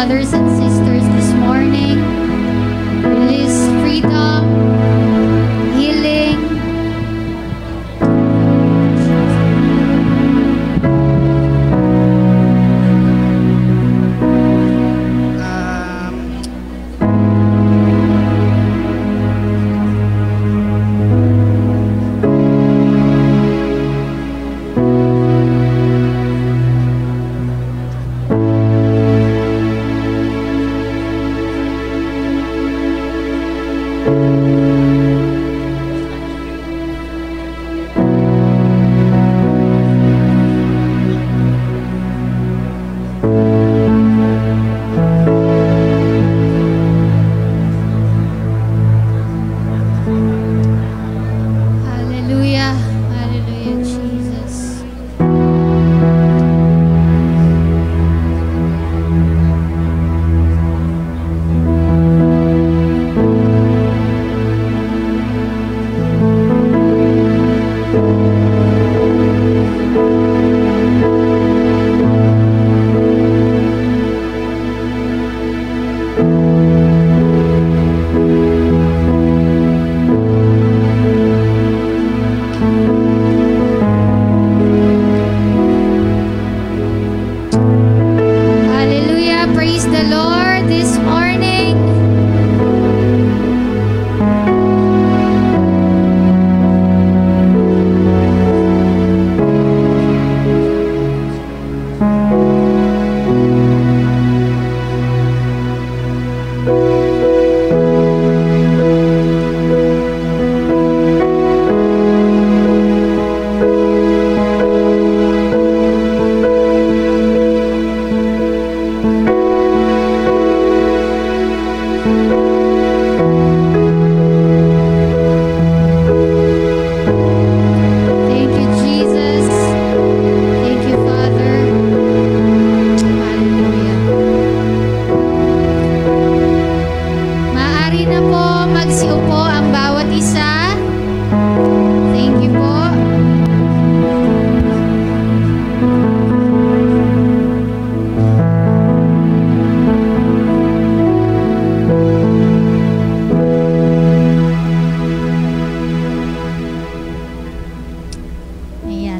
brothers and sisters this morning. Release freedom, healing.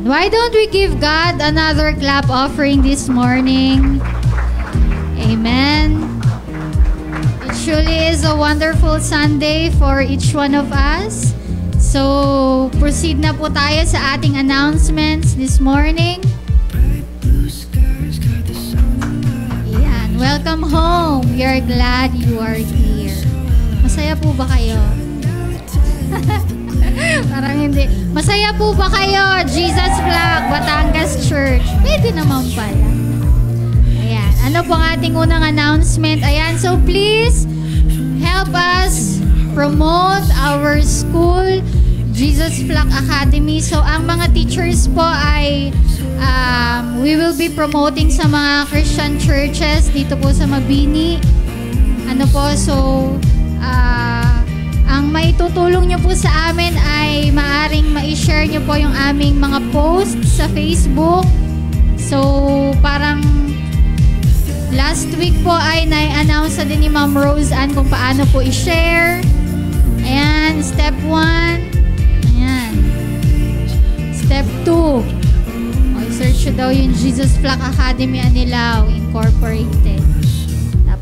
Why don't we give God another clap offering this morning? Amen. It surely is a wonderful Sunday for each one of us. So, proceed na po tayo sa ating announcements this morning. Ayan. Welcome home. We are glad you are here. Masaya po ba kayo? Parang hindi. Masaya po ba kayo? Jesus Flag, Batangas Church. Pwede naman pala. Ayan. Ano po ang ating unang announcement? Ayan. So please, help us promote our school, Jesus Flag Academy. So ang mga teachers po ay we will be promoting sa mga Christian churches dito po sa Mabini. Ano po, so ang maitutulong nyo po sa amin ay maaring ma-share nyo po yung aming mga posts sa Facebook. So, parang last week po ay na-announce na din ni Ma'am Rose Ann kung paano po i-share. Ayan, step 1. Ayan. Step 2. I-search daw yung Jesus Flag Academy Anilao Incorporated.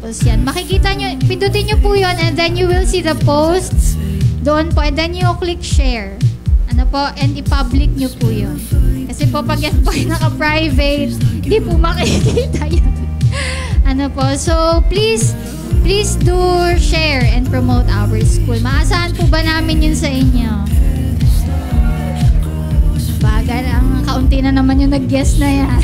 Tapos yan, makikita nyo, pindutin nyo po yun and then you will see the posts doon po and then you click share. Ano po, and i-public nyo po yun. Kasi po pag yan po ay naka-private, hindi po makikita yan. Ano po, so please do share and promote our school. Maasahan po ba namin yun sa inyo? Bagal, ang kaunti na naman yung nag-guess na yan.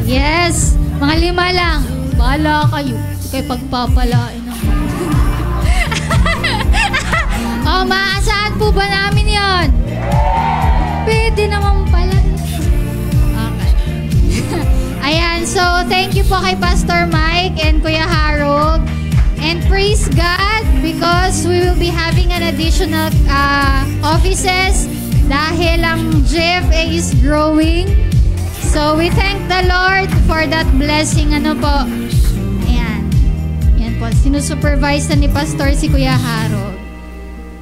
Yes, mga 5 lang. Bahala kayo. Kaya pagpapalain naman. Oh, maasahan po ba namin yon? Pwede naman pala. Okay. Ayan, so thank you po kay Pastor Mike and Kuya Harold. And praise God because we will be having an additional offices dahil ang GFA is growing. So we thank the Lord for that blessing. Ano po? po. Sinusupervise na ni Pastor si Kuya Harold.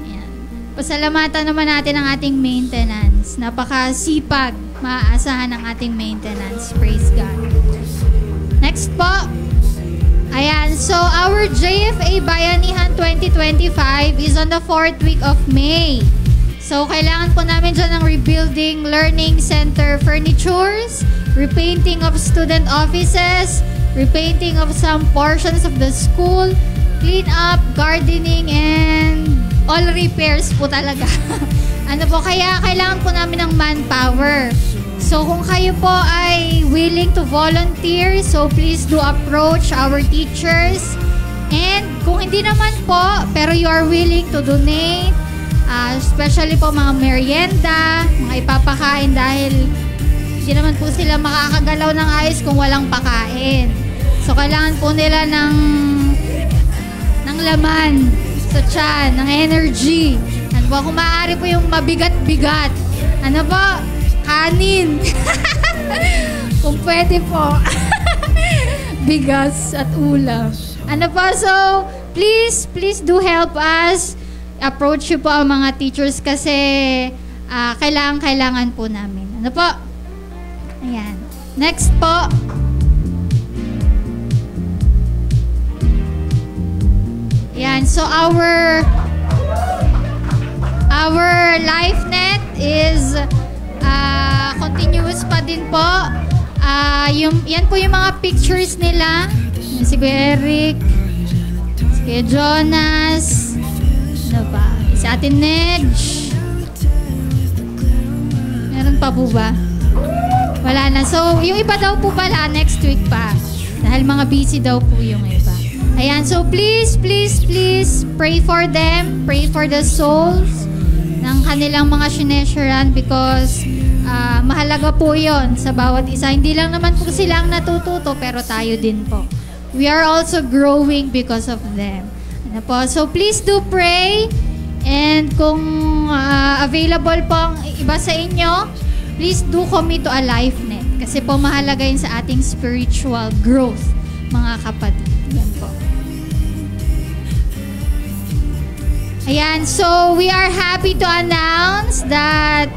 Ayan. Pasalamatan naman natin ang ating maintenance. Napakasipag, maaasahan ang ating maintenance. Praise God. Next po. Ayan, so our JFA Bayanihan 2025 is on the 4th week of May. So, kailangan po namin dyan ng rebuilding learning center furnitures, repainting of student offices, repainting of some portions of the school, clean up, gardening, and all repairs po talaga. Ano po, kaya kailangan po namin ng manpower. So, kung kayo po ay willing to volunteer, so please do approach our teachers. And kung hindi naman po, pero you are willing to donate, especially po mga merienda, mga ipapakain dahil hindi naman po sila makakagalaw ng ayos kung walang pakain. So, kailangan po nila ng laman sa tiyan, ng energy. Ano po, kung maaari po yung mabigat-bigat. Ano po? Kanin. Kung pwede po. Bigas at ulam. Ano po, so, please do help us. Approach you po ang mga teachers kasi kailangan po namin. Ano po? Ayan. Next po. Ayan. So, our LifeNet is continuous pa din po. Yan po yung mga pictures nila. Yan si Kuya Eric, si Kuya Jonas, ano ba? Si Ate Nedge. Meron pa po ba? Wala na. So, yung iba daw po pala next week pa. Dahil mga busy daw po yung iba. Ayan. So, please pray for them. Pray for the souls ng kanilang mga sinesharan because mahalaga po yon sa bawat isa. Hindi lang naman po sila ang natututo, pero tayo din po. We are also growing because of them. Ano po? So, please do pray. And kung available po ang iba sa inyo, please do commit to a LifeNet. Kasi po mahalaga yun sa ating spiritual growth, mga kapatid. Yan po. Ayan, so we are happy to announce that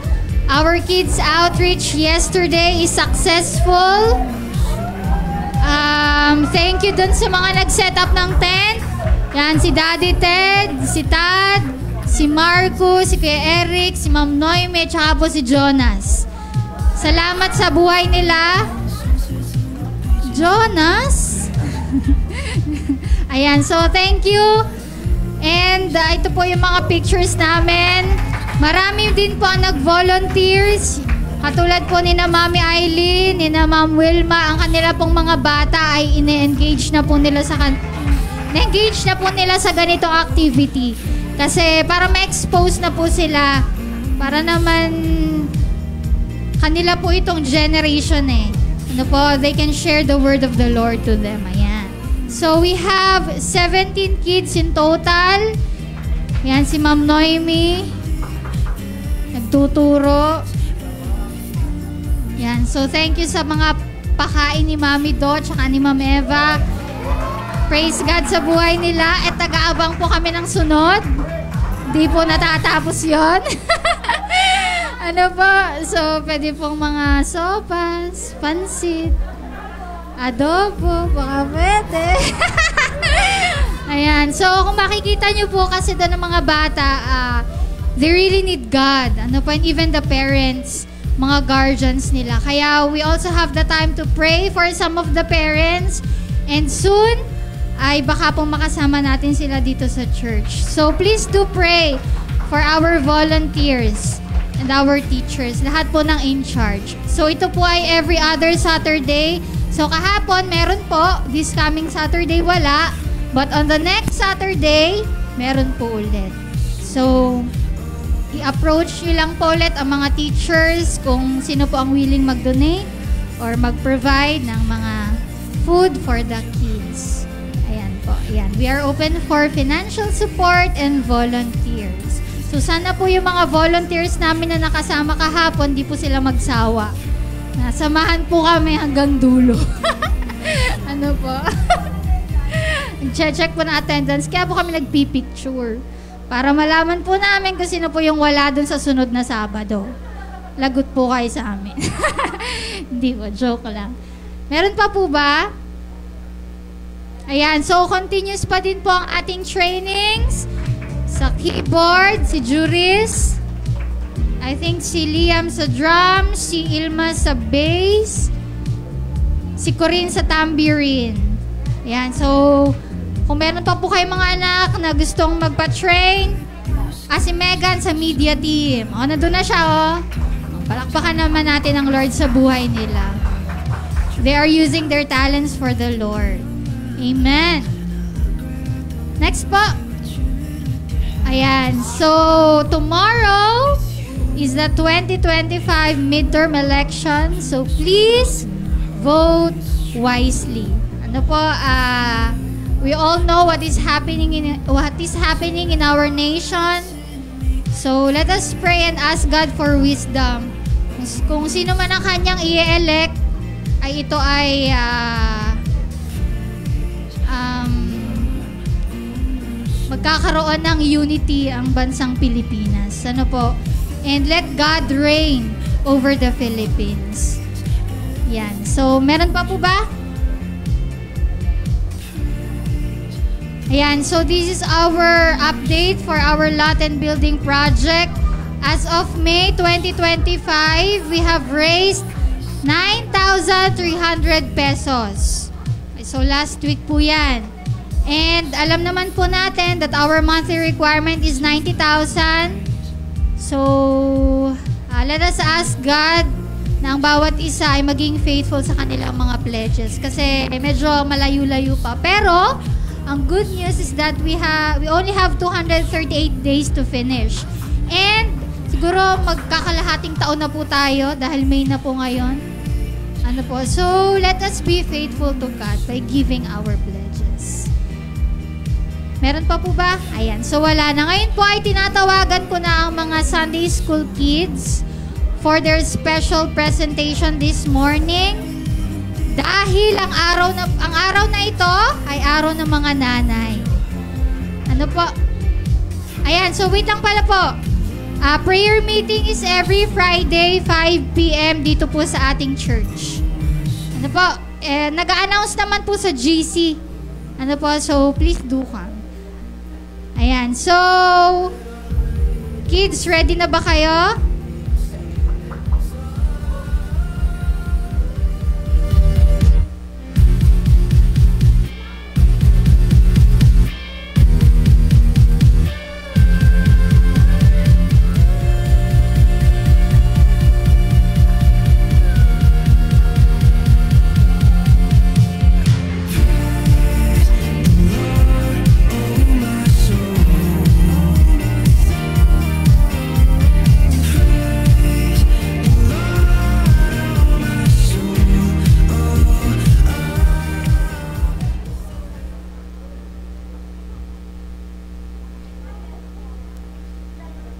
our kids outreach yesterday is successful. Thank you dun sa mga nag-set up ng tent. Yan, si Daddy Ted, si Tad, si Marco, si Kuya Eric, si Ma'am Noime, tsaka po si Jonas. Salamat sa buhay nila. Jonas? Ayan, so thank you. And ito po yung mga pictures namin. Marami din po ang nag-volunteers. Katulad po ni na Mami Eileen, ni na Ma'am Wilma, ang kanila pong mga bata ay ine-engage na po nila sa ganitong activity. Kasi para ma-expose na po sila, para naman kanila po itong generation Ano po, they can share the word of the Lord to them. Ayan. So we have 17 kids in total. Yan si Ma'am Noemi. Nagtuturo. Yan. So thank you sa mga pakain ni Mami Do tsaka ni Ma'am Eva. Praise God sa buhay nila. At taga-abang po kami ng sunod. Di po natatapos yon. Ano po? So, pwede pong mga sopas, pansit, adobo, baka pwede. Ayan. So, kung makikita nyo po kasi doon ng mga bata, they really need God. Ano po? And even the parents, mga guardians nila. Kaya, we also have the time to pray for some of the parents. And soon, ay baka pong makasama natin sila dito sa church. So, please do pray for our volunteers and our teachers. Lahat po ng in charge. So, ito po ay every other Saturday. So, kahapon, meron po. This coming Saturday, wala. But on the next Saturday, meron po ulit. So, i-approach nyo lang po ulit ang mga teachers kung sino po ang willing mag-donate or mag-provide ng mga food for the kids. Ayan po. Ayan. We are open for financial support and volunteers. So, sana po yung mga volunteers namin na nakasama kahapon, di po sila magsawa. Nasamahan po kami hanggang dulo. Ano po? check po na attendance. Kaya po kami nagpipicture. Para malaman po namin kung sino po yung wala dun sa sunod na Sabado. Lagot po kayo sa amin. Hindi po, joke lang. Meron pa po ba? Ayan, so continuous pa din po ang ating trainings. Sa keyboard, si Juris. I think si Liam sa drums, si Ilma sa bass, si Corinne sa tambourine. Ayan, so kung meron pa po kayong mga anak na gustong magpa-train, si Megan sa media team. Nandun na siya, Palakpakan naman natin ang Lord sa buhay nila. They are using their talents for the Lord. Amen. Next po. Ayan. So, tomorrow is the 2025 midterm election. So, please vote wisely. Ano po, we all know what is happening in our nation. So, let us pray and ask God for wisdom. Kung sino man ang kanyang i-elect, ay ito ay magkakaroon ng unity ang bansang Pilipinas. Ano po? And let God reign over the Philippines. Yan. So, meron pa po ba? Ayan, so this is our update for our lot and building project. As of May 2025, we have raised 9,300 pesos. So last week po yan. And alam naman po natin that our monthly requirement is 90,000. So let us ask God na ang bawat isa ay maging faithful sa kanilang mga pledges. Kasi medyo malayo-layo pa. Pero ang good news is that we only have 238 days to finish. And siguro magkakalahating taon na po tayo dahil May na po ngayon. Ano po? So, let us be faithful to God by giving our pledges. Meron pa po ba? Ayan. So, wala na. Ngayon po ay tinatawagan ko na ang mga Sunday School kids for their special presentation this morning. Dahil ang araw na ito ay araw ng mga nanay. Ano po? Ayan, so wait lang pala po. Prayer meeting is every Friday, 5 p.m. dito po sa ating church. Ano po? Nag-a-announce naman po sa GC. Ano po? So, please do come. Ayan, so kids, ready na ba kayo?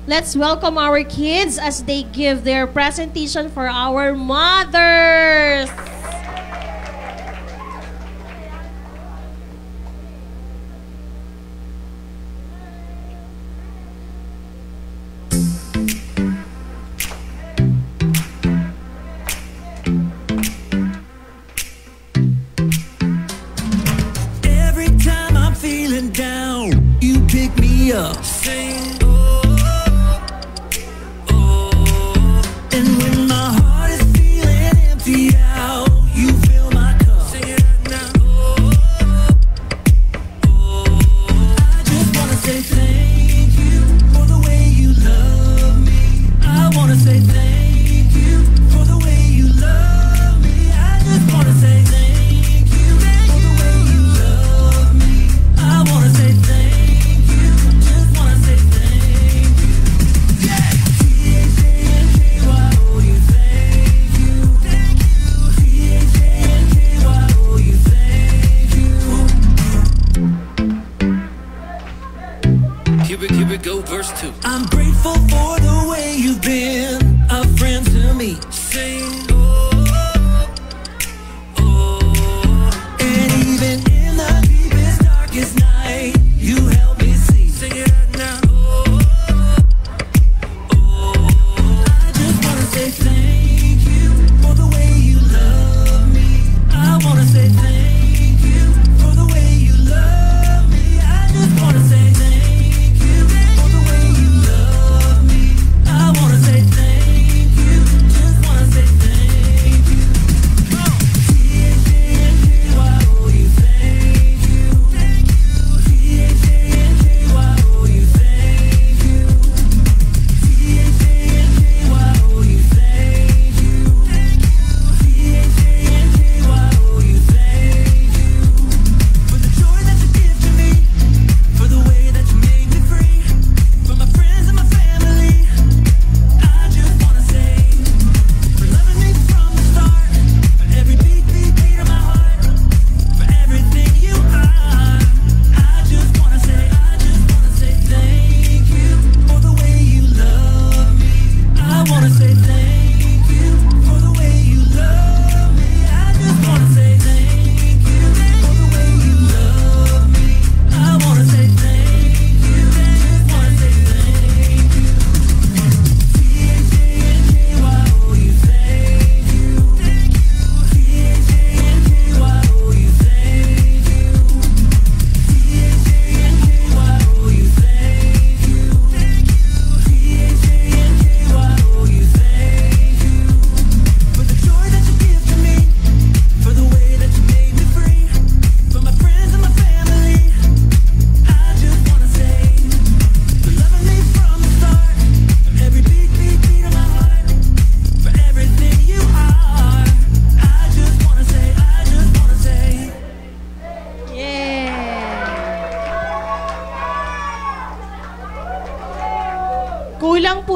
Let's welcome our kids as they give their presentation for our mothers. Every time I'm feeling down, you pick me up. Sing. And when my heart is feeling empty out,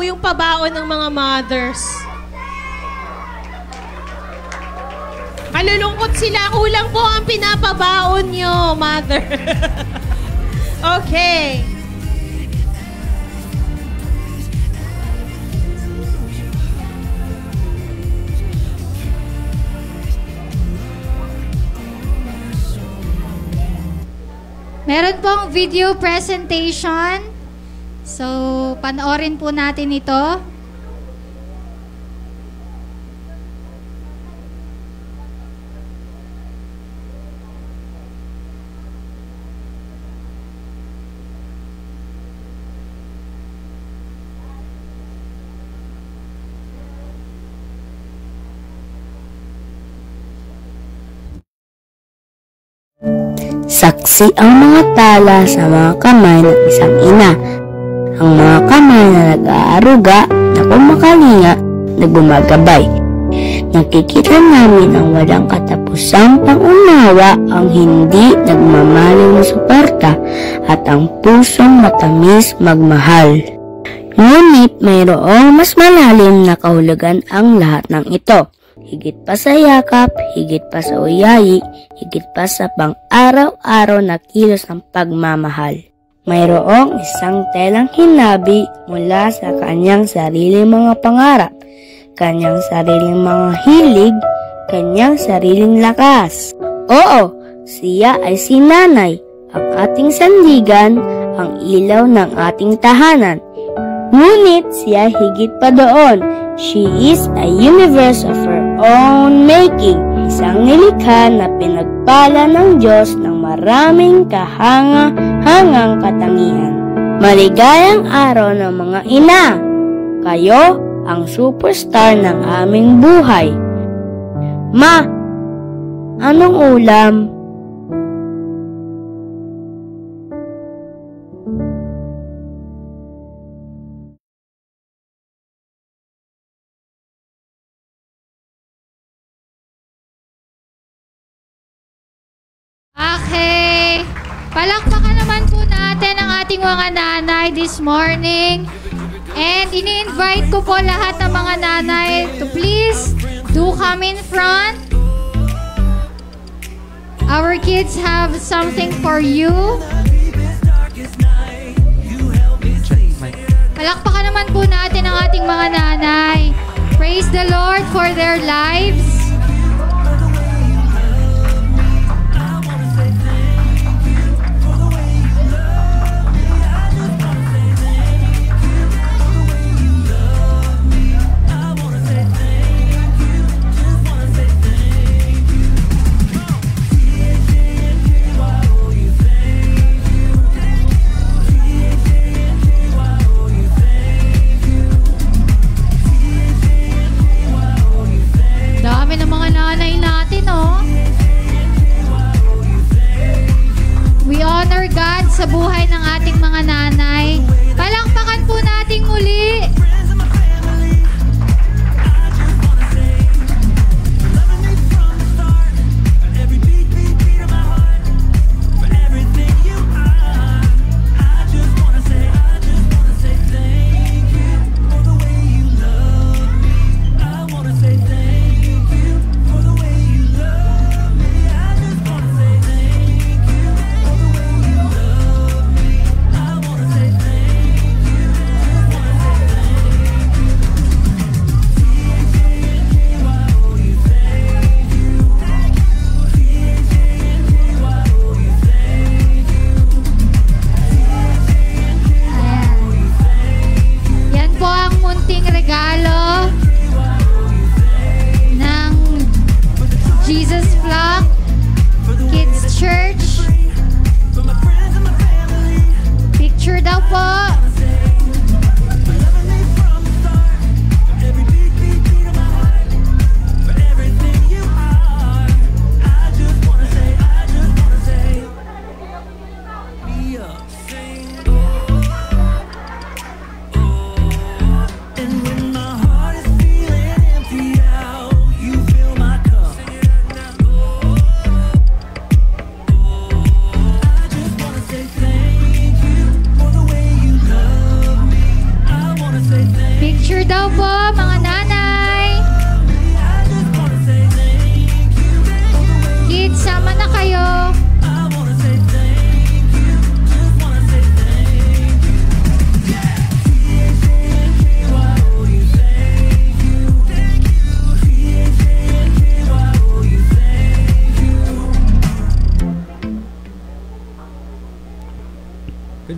yung pabaon ng mga mothers? Malulungkot sila. Kulang po ang pinapabaon nyo, mother. Okay. Meron pong video presentation. So, panoorin po natin ito. Saksi ang mga tala sa mga kamay ng isang ina. Ang mga kamay na nag-aaruga, na kumakalinga, na gumagabay. Nakikita namin ang walang katapusang pangunawa, ang hindi nagmamaling na suporta, at ang pusong matamis magmahal. Ngunit mayroong mas malalim na kahulugan ang lahat ng ito. Higit pa sa yakap, higit pa sa uyayi, higit pa sa pang-araw-araw na kilos ng pagmamahal. Mayroong isang telang hinabi mula sa kanyang sariling mga pangarap, kanyang sariling mga hilig, kanyang sariling lakas. Oo, siya ay si Nanay, ang ating sandigan, ang ilaw ng ating tahanan. Ngunit siya higit pa doon. She is a universe of her own making, isang nilikha na pinagpala ng Diyos ng maraming kahanga-hangang katangian. Maligayang araw ng mga ina! Kayo ang superstar ng aming buhay. Ma, anong ulam? Okay. Palakpakan naman po natin ang ating mga nanay this morning. And ini-invite ko po lahat ng mga nanay to please do come in front. Our kids have something for you. Palakpakan naman po natin ang ating mga nanay. Praise the Lord for their lives. Dami ng mga nanay natin, oh. We honor God sa buhay ng ating mga nanay. Palakpakan po natin muli. Regalo ng Jesus Flock Kids Church. Picture daw po.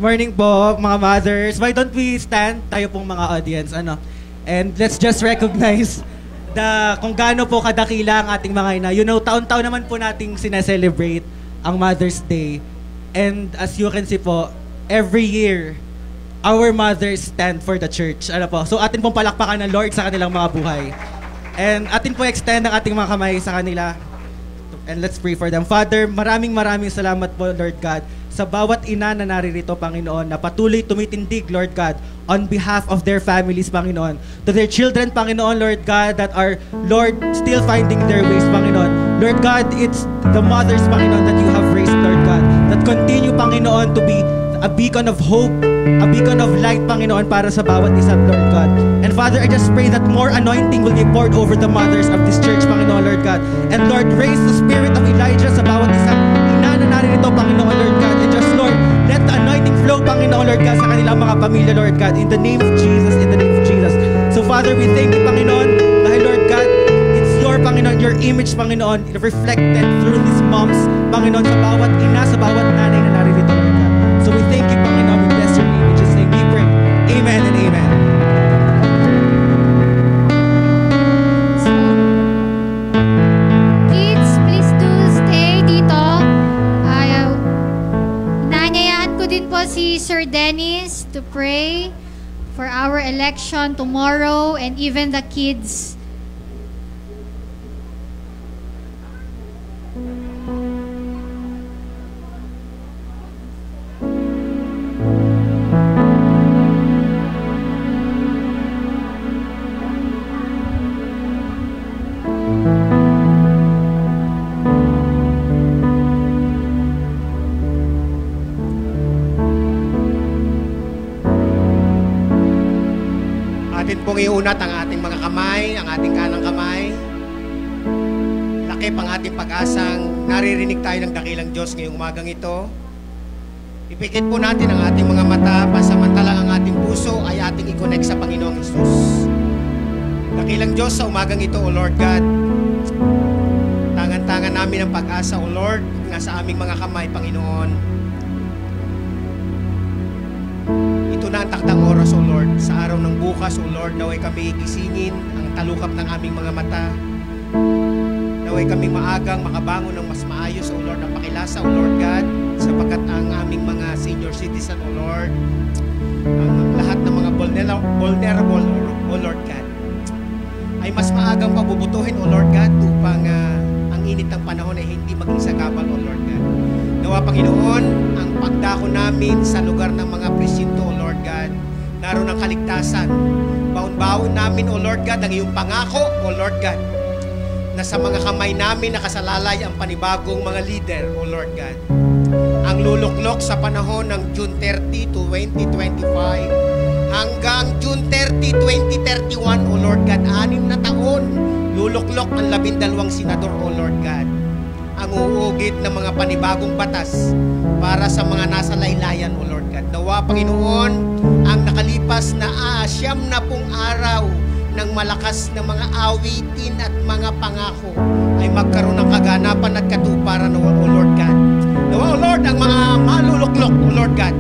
Good morning po, mga mothers. Why don't we stand, tayo pong mga audience, and let's just recognize kung gaano po kadakila ang ating mga ina. You know, taon-taon naman po nating sineselebrate ang Mother's Day. And as you can see po, every year, our mothers stand for the church. So atin pong palakpakan ng Lord sa kanilang mga buhay. And atin po extend ang ating mga kamay sa kanila. And let's pray for them. Father, maraming salamat po, Lord God, sa bawat ina na naririto, Panginoon, na patuloy tumitindig, Lord God, on behalf of their families, Panginoon. To their children, Panginoon, Lord God, that are, Lord, still finding their ways, Panginoon. Lord God, it's the mothers, Panginoon, that you have raised, Lord God, that continue, Panginoon, to be a beacon of hope, a beacon of light, Panginoon, para sa bawat isa, Lord God. And Father, I just pray that more anointing will be poured over the mothers of this church, Panginoon, Lord God. And Lord, raise the spirit of Elijah sa bawat isang ina na naririto, Panginoon, Lord God. And just, Lord, let the anointing flow, Panginoon, Lord God, sa kanilang mga pamilya, Lord God. In the name of Jesus, in the name of Jesus. So Father, we thank you, Panginoon, dahil, Lord God, it's your, Panginoon, your image, Panginoon, reflected through these moms, Panginoon, sa bawat ina, sa bawat nanay na naririto, Lord God. So we thank you, Panginoon. We bless your name. In Jesus' name we pray. Amen and amen. So, kids, please do stay dito. Inaanyayaan ko din po si Sir Dennis to pray for our election tomorrow and even the kids. Atin pong iunat ang ating mga kamay, ang ating kanang kamay. Lakip ang ating pag-asang naririnig tayo ng dakilang Diyos ngayong umagang ito. Ipikit po natin ang ating mga mata, pasamantalang ang ating puso ay ating i-connect sa Panginoong Hesus. Dakilang Diyos sa umagang ito, O Lord God, tangan-tangan namin ang pag-asa, O Lord, nga sa aming mga kamay, Panginoon. Ito na ang takdang oras, O Lord. Sa araw ng bukas, O Lord, naway kami gisingin ang talukap ng aming mga mata. Naway kami maagang makabangon ng mas maayos, O Lord, ang pakilasa, O Lord God, sapagkat ang aming mga senior citizen, O Lord, ang lahat ng mga vulnerable, O Lord God, ay mas maagang pabubutuhin, O Lord God, upang ang init ng panahon ay hindi maging sagabal, O Lord God. Nawa, Panginoon, ang pagdako namin sa lugar ng mga presinto, O Lord God, naroon ang kaligtasan. Baon-baon namin, O Lord God, ang iyong pangako, O Lord God, na sa mga kamay namin nakasalalay ang panibagong mga leader, O Lord God. Ang luluklok sa panahon ng June 30 to 2025 hanggang June 30, 2031, O Lord God, 6 na taon, luluklok ang 12 senador, O Lord God. Ang uugit ng mga panibagong batas para sa mga nasa laylayan, O Lord God. Nawa, Panginoon, ang nakalipas na 90 araw ng malakas na mga awitin at mga pangako ay magkaroon ng kaganapan at katuparan, O Lord God. Nawa, O Lord, ang mga maluluklok, O Lord God,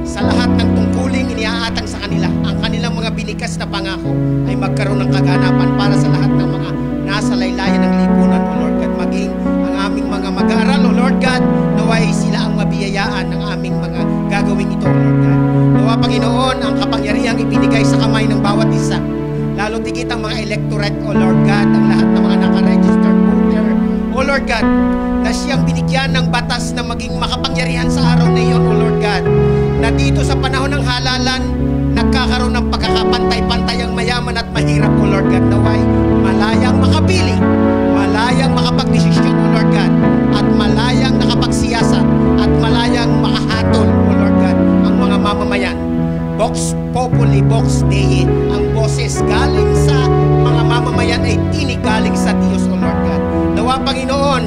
sa lahat ng tungkuling iniaatang sa kanila, ang kanilang mga binikas na pangako ay magkaroon ng kaganapan para sa lahat ng mga nasa laylayan ng lipunan, O Lord God. Maging ang aming mga mag-aaral, O Lord God, naway sila ang mabiyayaan ng aming mga gagawin ito, O Lord God. Nawa, Panginoon, ang kapangyarihang ibinigay sa kamay ng bawat isa, lalo tigit ang mga electorate, O Lord God, ang lahat ng mga naka-registered voter, O Lord God, na siyang binigyan ng batas na maging makapangyarihan sa araw na iyon, O Lord God, na dito sa panahon ng halalan, nagkakaroon ng pagkakapantay-pantay ang mayaman at mahirap, O Lord God. Naway malayang makapili, malayang makapagdesisyon, O Lord God, at malayang nakapagsiyasat, at malayang makahatol, O Lord God, ang mga mamamayan. Vox Populi, Vox Dei, ang boses galing sa mga mamamayan ay tinig galing sa Diyos, O Lord God. Nawa, Panginoon,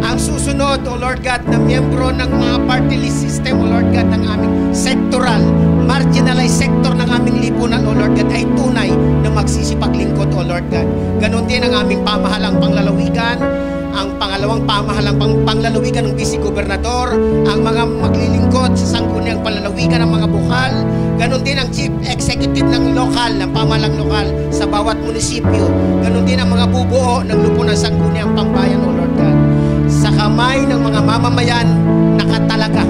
ang susunod, O Lord God, na miyembro ng mga party list system, O Lord God, ng aming sectoral, marginalized sector ng aming lipunan, O Lord God, ay tunay na magsisipaglingkod, O Lord God. Ganon din ang aming pamahalang panglalawigan, ang Pangalawang, pamahalang panglalawigan ng vice-gobernador, ang mga maglilingkod sa sangguniang panlalawigan ng mga bukal, ganon din ang chief executive ng lokal, ng pamahalang lokal sa bawat munisipyo, ganon din ang mga bubuo ng lupo ng sangguniang pambayan, O Lord God. Sa kamay ng mga mamamayan, nakatalaga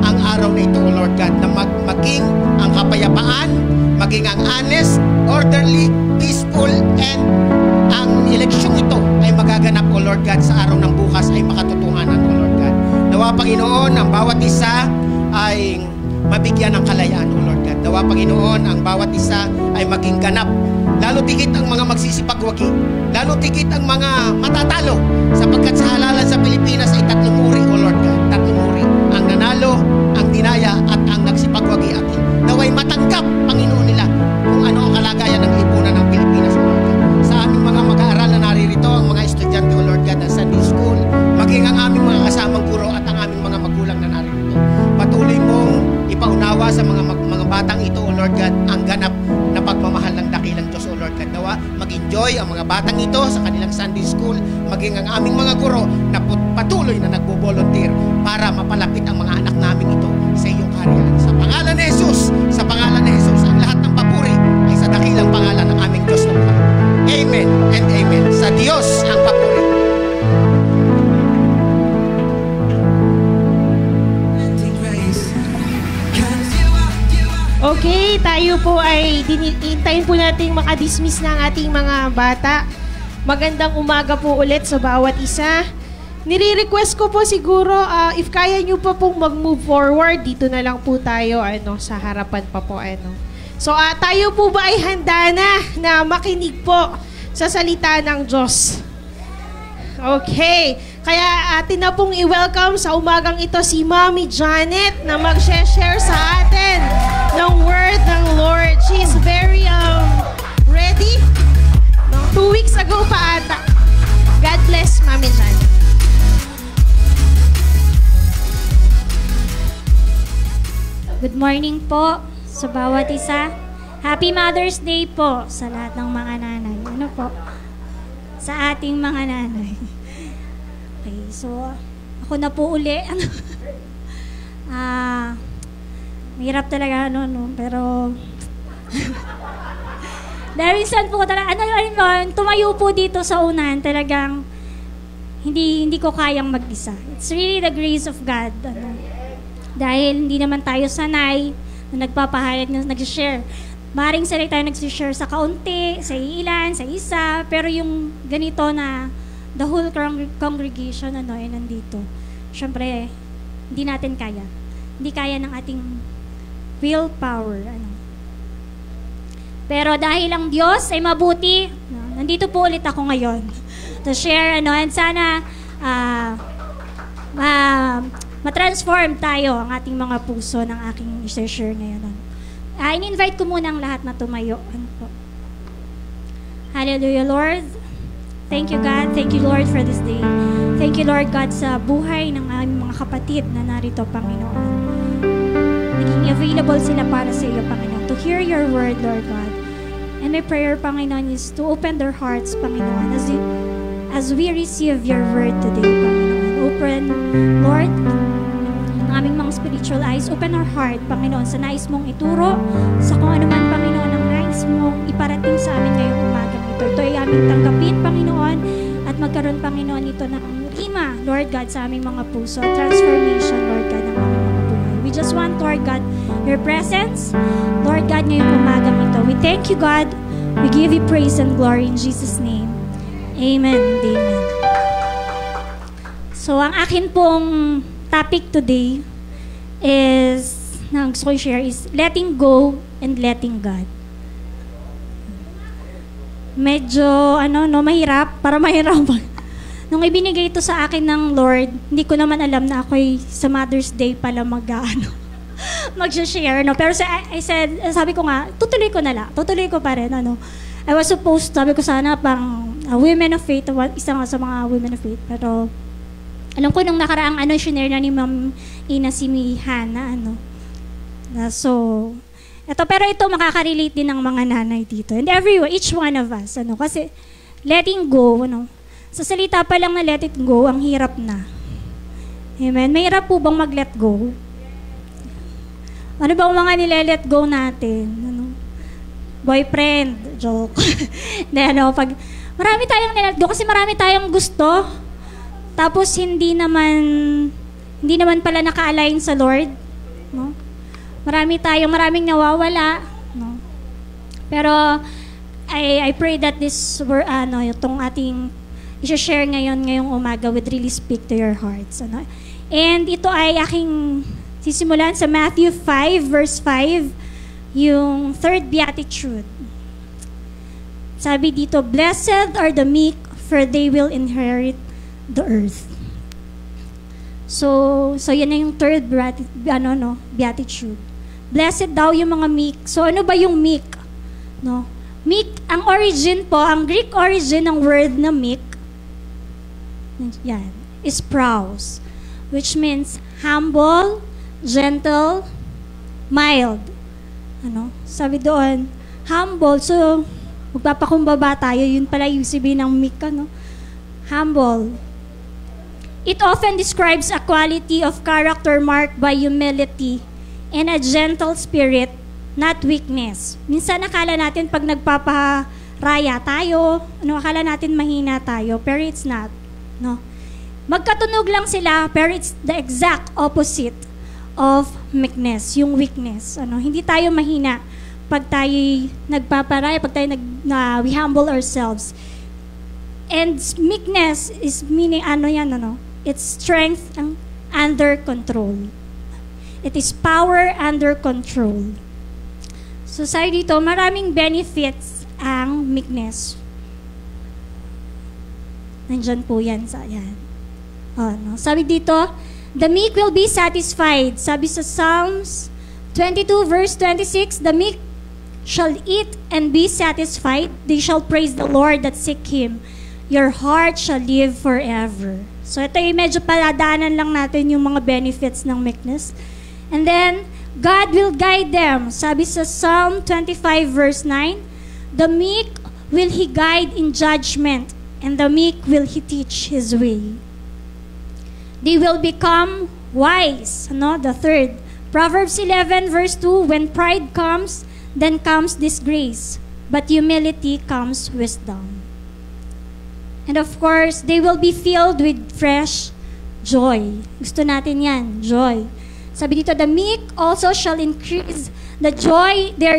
ang araw na ito, O Lord God, na maging ang kapayapaan, maging ang honest, orderly, peaceful, and ang eleksyong ito ay magaganap, O Lord God, sa araw ng bukas ay makatotohanan, O Lord God. Nawa, Panginoon, ang bawat isa ay mabigyan ng kalayaan, O Lord God. Nawa, Panginoon, ang bawat isa ay maging ganap. Lalo tigit ang mga magsisipagwagi. Lalo tigit ang mga matatalo. Sapagkat sa halalan sa Pilipinas ay tatlong uri, O Lord God. Tatlong uri. Ang nanalo, ang dinaya, at ang nagsipagwagi. At naway matanggap, Panginoon nila, kung ano ang kalagayan ng lipunan ng Pilipinas, O Lord God. Sa aming mga mag-aaral na naririto, ang mga estudyante, O Lord God, ng Sunday School, maging ang aming mga kasamang guro at ang aming mga magulang na naririto. Patuloy mong ipaunawa sa mga batang ito, O Lord God, ang ganap na pagmamahal ng dakilang Diyos, O Lord God. Nawa, mag-enjoy ang mga batang ito sa kanilang Sunday School, maging ang aming mga guro na patuloy na nagbo-volunteer para mapalapit ang mga anak namin ito sa iyong kaharian. Sa pangalan ni Jesus, sa pangalan ni Jesus, ang lahat ng papuri ay sa dakilang pangalan ng aming Diyos na buhay. Amen and amen. Sa Diyos ang papuri. Okay, tayo po ay hintayin po nating makadismiss ng ating mga bata. Magandang umaga po ulit sa bawat isa. Nire-request ko po siguro, if kaya nyo pa pong mag-move forward, dito na lang po tayo sa harapan pa po. So, tayo po ba ay handa na makinig po sa salita ng Diyos? Okay. Kaya atin na pong i-welcome sa umagang ito si Mommy Janet na mag-share sa atin ng word ng Lord. She's very ready. 2 weeks ago pa ata. God bless, Mommy Janet. Good morning po sa bawat isa. Happy Mother's Day po sa lahat ng mga nanay. Ano po? Sa ating mga nanay. Okay, so ako na po uli. Mahirap talaga pero dahil minsan po talaga, tumayo po dito sa unahan, talagang hindi ko kayang mag-isa. It's really the grace of God. Dahil hindi naman tayo sanay na nagpapahayag, na nag-share. Maring sanay tayo nag-share sa kaunti, sa ilan, sa isa, pero yung ganito na the whole congregation ay nandito. Siyempre, hindi natin kaya. Hindi kaya ng ating willpower. Pero dahil ang Diyos ay mabuti, nandito po ulit ako ngayon to share, and sana matransform tayo ang ating mga puso ng aking i-share ngayon. In-invite ko muna ang lahat na tumayo. Hallelujah, Lord. Thank you, God. Thank you, Lord, for this day. Thank you, Lord God, sa buhay ng aming mga kapatid na narito, Panginoon. Naging available sila para sa iyo, Panginoon, to hear your word, Lord God. And my prayer, Panginoon, is to open their hearts, Panginoon, as we receive your word today, Panginoon. Open, Lord, ang aming mga spiritual eyes. Open our heart, Panginoon, sa nais mong ituro, sa kung ano man, Panginoon, ang nais mong iparating sa amin ngayong umagang ito. Ito ay aming tanggapin, Panginoon, at magkaroon, Panginoon, ito ng rima, Lord God, sa aming mga puso, at transformation, Lord God, ng aming mga buhay. We just want, Lord God, your presence, Lord God, ngayong umagang ito. We thank you, God. We give you praise and glory in Jesus' name. Amen and amen. So, ang akin pong topic today is, na gusto ko share, is letting go and letting God. Medyo, mahirap, para mahirapan. Nung ibinigay ito sa akin ng Lord, hindi ko naman alam na ako'y sa Mother's Day pala mag-share, Pero sabi ko nga, tutuloy ko pa rin, I was supposed, sabi ko sana pang women of faith, isa nga sa mga women of faith, pero alam ko nung nakaraang share na ni Ma'am Ina si Hana, pero ito makaka-relate din ng mga nanay dito. And each one of us, kasi letting go, Sa salita pa lang na let it go, ang hirap na. Amen. Mahirap po bang mag-let go? Ano bang mga nile-let go natin? Ano? Boyfriend, joke. Marami tayong nilet go kasi marami tayong gusto. Tapos hindi naman pala naka-align sa Lord, no? Maraming nawawala, no? Pero I pray that this itong ating i-share ngayong umaga would really speak to your hearts, ano? And ito ay aking sisimulan sa Matthew 5 verse 5, yung third beatitude. Sabi dito, "Blessed are the meek, for they will inherit the earth." So yan na yung third beatitude. Blessed daw yung mga meek. So ano ba yung meek? No? Meek, ang origin po, ang Greek origin ng word na meek, yan, is praus, which means humble, gentle, mild. Sabi doon, humble. So, magpapakumbaba tayo, yun pala yung sabihin ng meek, humble. It often describes a quality of character marked by humility and a gentle spirit, not weakness. Minsan akala natin pag nagpaparaya tayo, akala natin mahina tayo, pero it's not. No? Magkatunog lang sila, pero it's the exact opposite of meekness, yung weakness. Hindi tayo mahina pag tayo nagpaparaya, pag tayo we humble ourselves. And meekness is meaning, it's strength under control. It is power under control. So sabi dito, maraming benefits ang meekness. Nandyan po yan. Sabi dito, the meek will be satisfied. Sabi sa Psalms 22 verse 26, the meek shall eat and be satisfied. They shall praise the Lord that seek Him. Your heart shall live forever. So ito yung medyo paladaanan lang natin yung mga benefits ng meekness. And then, God will guide them. Sabi sa Psalm 25 verse 9, the meek will He guide in judgment, and the meek will He teach His way. They will become wise. The third. Proverbs 11 verse 2, when pride comes, then comes disgrace, but humility comes wisdom. And of course, they will be filled with fresh joy. Gusto natin yan, joy. Sabi dito, the meek also shall increase their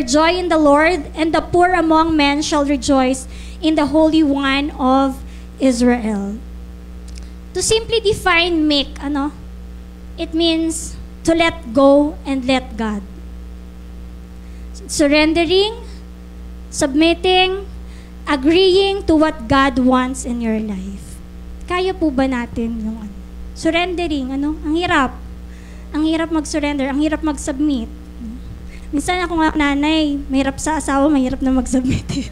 joy in the Lord, and the poor among men shall rejoice in the Holy One of Israel. To simply define meek, it means to let go and let God. Surrendering, submitting, agreeing to what God wants in your life. Kaya po ba natin yung surrendering, ang hirap. Ang hirap mag-surrender, ang hirap mag-submit. Minsan ako nga nanay, mahirap sa asawa, mahirap na mag-submit.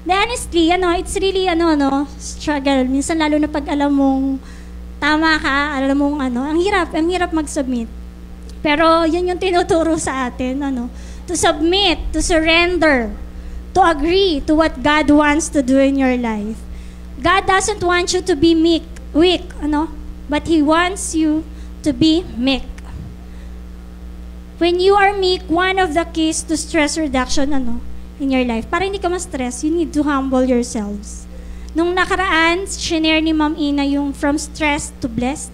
Honestly, it's really, struggle. Minsan lalo na pag alam mong tama ka, alam mong ang hirap mag-submit. Pero yun yung tinuturo sa atin, to submit, to surrender, to agree to what God wants to do in your life. God doesn't want you to be weak, but He wants you to be meek. When you are meek, one of the keys to stress reduction in your life, para hindi ka ma-stress, you need to humble yourselves. Nung nakaraan, shinare ni Ma'am Ina yung from stress to blessed.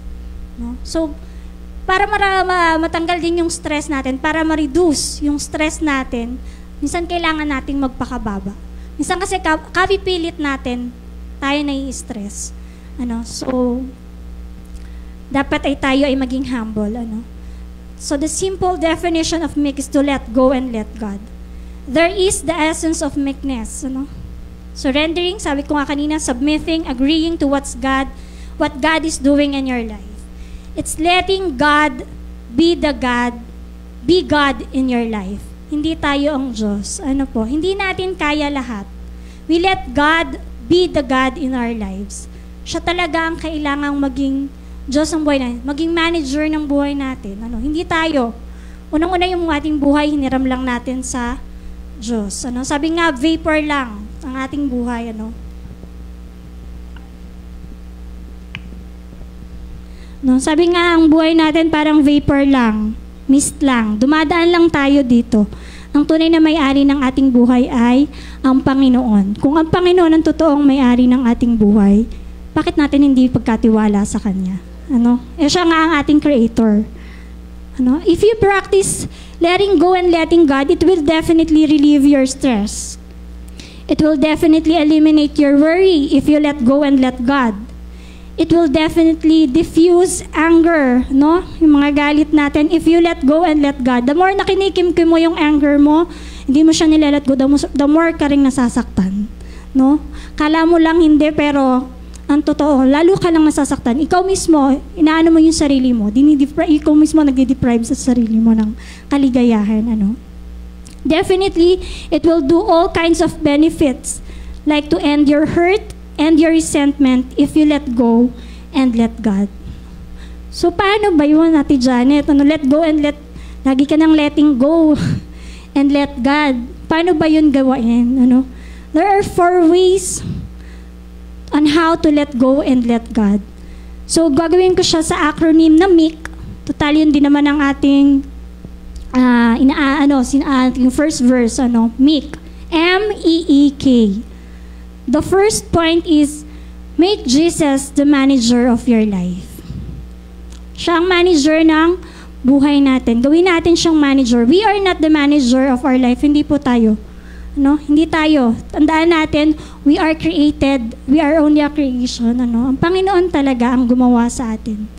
So, para matanggal din yung stress natin, para ma-reduce yung stress natin, minsan kailangan nating magpakababa. Minsan kasi kapipilit natin, tayo nai-stress. So, dapat tayo ay maging humble. So the simple definition of meek is to let go and let God. There is the essence of meekness. Surrendering, sabi ko nga kanina, submitting, agreeing to what God is doing in your life. It's letting God be God in your life. Hindi tayo ang Diyos. Hindi natin kaya lahat. We let God be the God in our lives. Siya talaga ang kailangang maging Diyos ng buhay natin, maging manager ng buhay natin. Hindi tayo. Unang-una yung ating buhay, hiniram lang natin sa Diyos. Sabi nga, vapor lang ang ating buhay. No? Sabi nga, ang buhay natin parang vapor lang, mist lang. Dumadaan lang tayo dito. Ang tunay na may-ari ng ating buhay ay ang Panginoon. Kung ang Panginoon ang totoong may-ari ng ating buhay, bakit natin hindi pagkatiwala sa Kanya? Ano? Siya nga ang ating Creator. Ano? If you practice letting go and letting God, it will definitely relieve your stress. It will definitely eliminate your worry if you let go and let God. It will definitely diffuse anger, no? Yung mga galit natin, if you let go and let God. The more nakinikim-kim mo yung anger mo, hindi mo siya nilalet go, the more ka rin nasasaktan, no? Kala mo lang hindi, pero ang totoo, lalo ka lang nasasaktan. Ikaw mismo, inaano mo yung sarili mo. Ikaw mismo nagde-deprive sa sarili mo ng kaligayahan, ano? Definitely, it will do all kinds of benefits, like to end your hurt, and your resentment if you let go and let God. So, paano ba yun, Ate Janet? Ano, let go and lagi ka nang letting go and let God. Paano ba yun gawain? Ano? There are 4 ways on how to let go and let God. So, gagawin ko siya sa acronym na MEEK. Total yun din naman ang ating ating first verse, MEEK. M-E-E-K. The first point is, make Jesus the manager of your life. Siya ang manager ng buhay natin. Gawin natin siyang manager. We are not the manager of our life. Hindi po tayo. No? Hindi tayo. Tandaan natin, we are created. We are only a creation. Ang Panginoon talaga ang gumawa sa atin.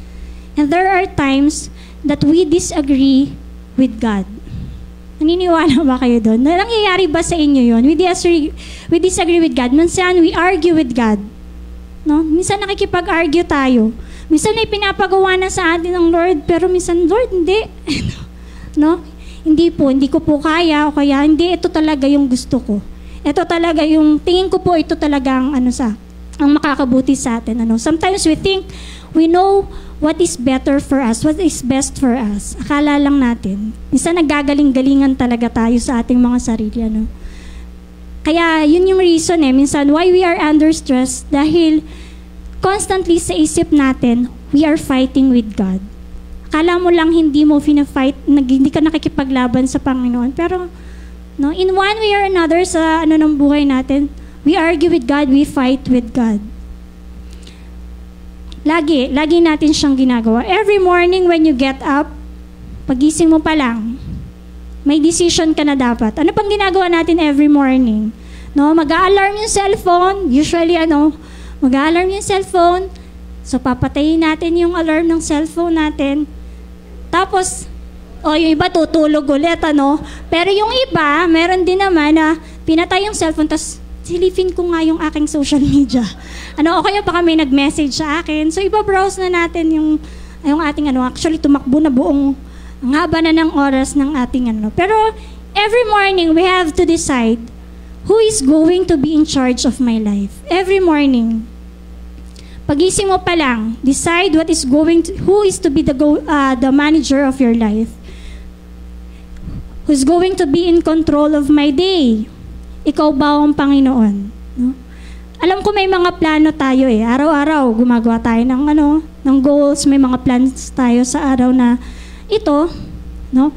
And there are times that we disagree with God. Naniniwala ba kayo doon? Nangyayari ba sa inyo yun? We disagree with God. Minsan, we argue with God. No? Minsan nakikipag-argue tayo. Minsan may pinapagawa na sa atin ng Lord, pero minsan, Lord, hindi. No? Hindi ko po kaya, o kaya hindi, ito talaga yung gusto ko. Ito talaga yung, tingin ko po, ito talaga ang, ang makakabuti sa atin. Sometimes we think, we know what is better for us, what is best for us. Akala lang natin. Minsan naggagaling-galingan talaga tayo sa ating mga sarili. Kaya yun yung reason minsan why we are under stress, dahil constantly sa isip natin, we are fighting with God. Akala mo lang hindi mo fina-fight, hindi ka nakikipaglaban sa Panginoon. Pero in one way or another sa ng buhay natin, we argue with God, we fight with God. Lagi natin siyang ginagawa. Every morning when you get up, pagising mo pa lang, may decision ka na dapat. Ano pang ginagawa natin every morning? No, mag-a-alarm yung cellphone. Usually, mag-a-alarm yung cellphone. So, papatayin natin yung alarm ng cellphone natin. Tapos, yung iba tutulog ulit, Pero yung iba, meron din naman na pinatay yung cellphone, tapos silipin ko nga yung aking social media. O kaya baka may nag-message sa akin. So, iba-browse na natin yung ating actually tumakbo na buong ang haba na ng oras ng ating Pero, every morning, we have to decide who is going to be in charge of my life. Every morning. Pagising mo pa lang, decide who is to be the manager of your life. Who's going to be in control of my day? Ikaw ba ang Panginoon? No? Alam ko may mga plano tayo Araw-araw gumagawa tayo ng goals, may mga plans tayo sa araw na ito, no?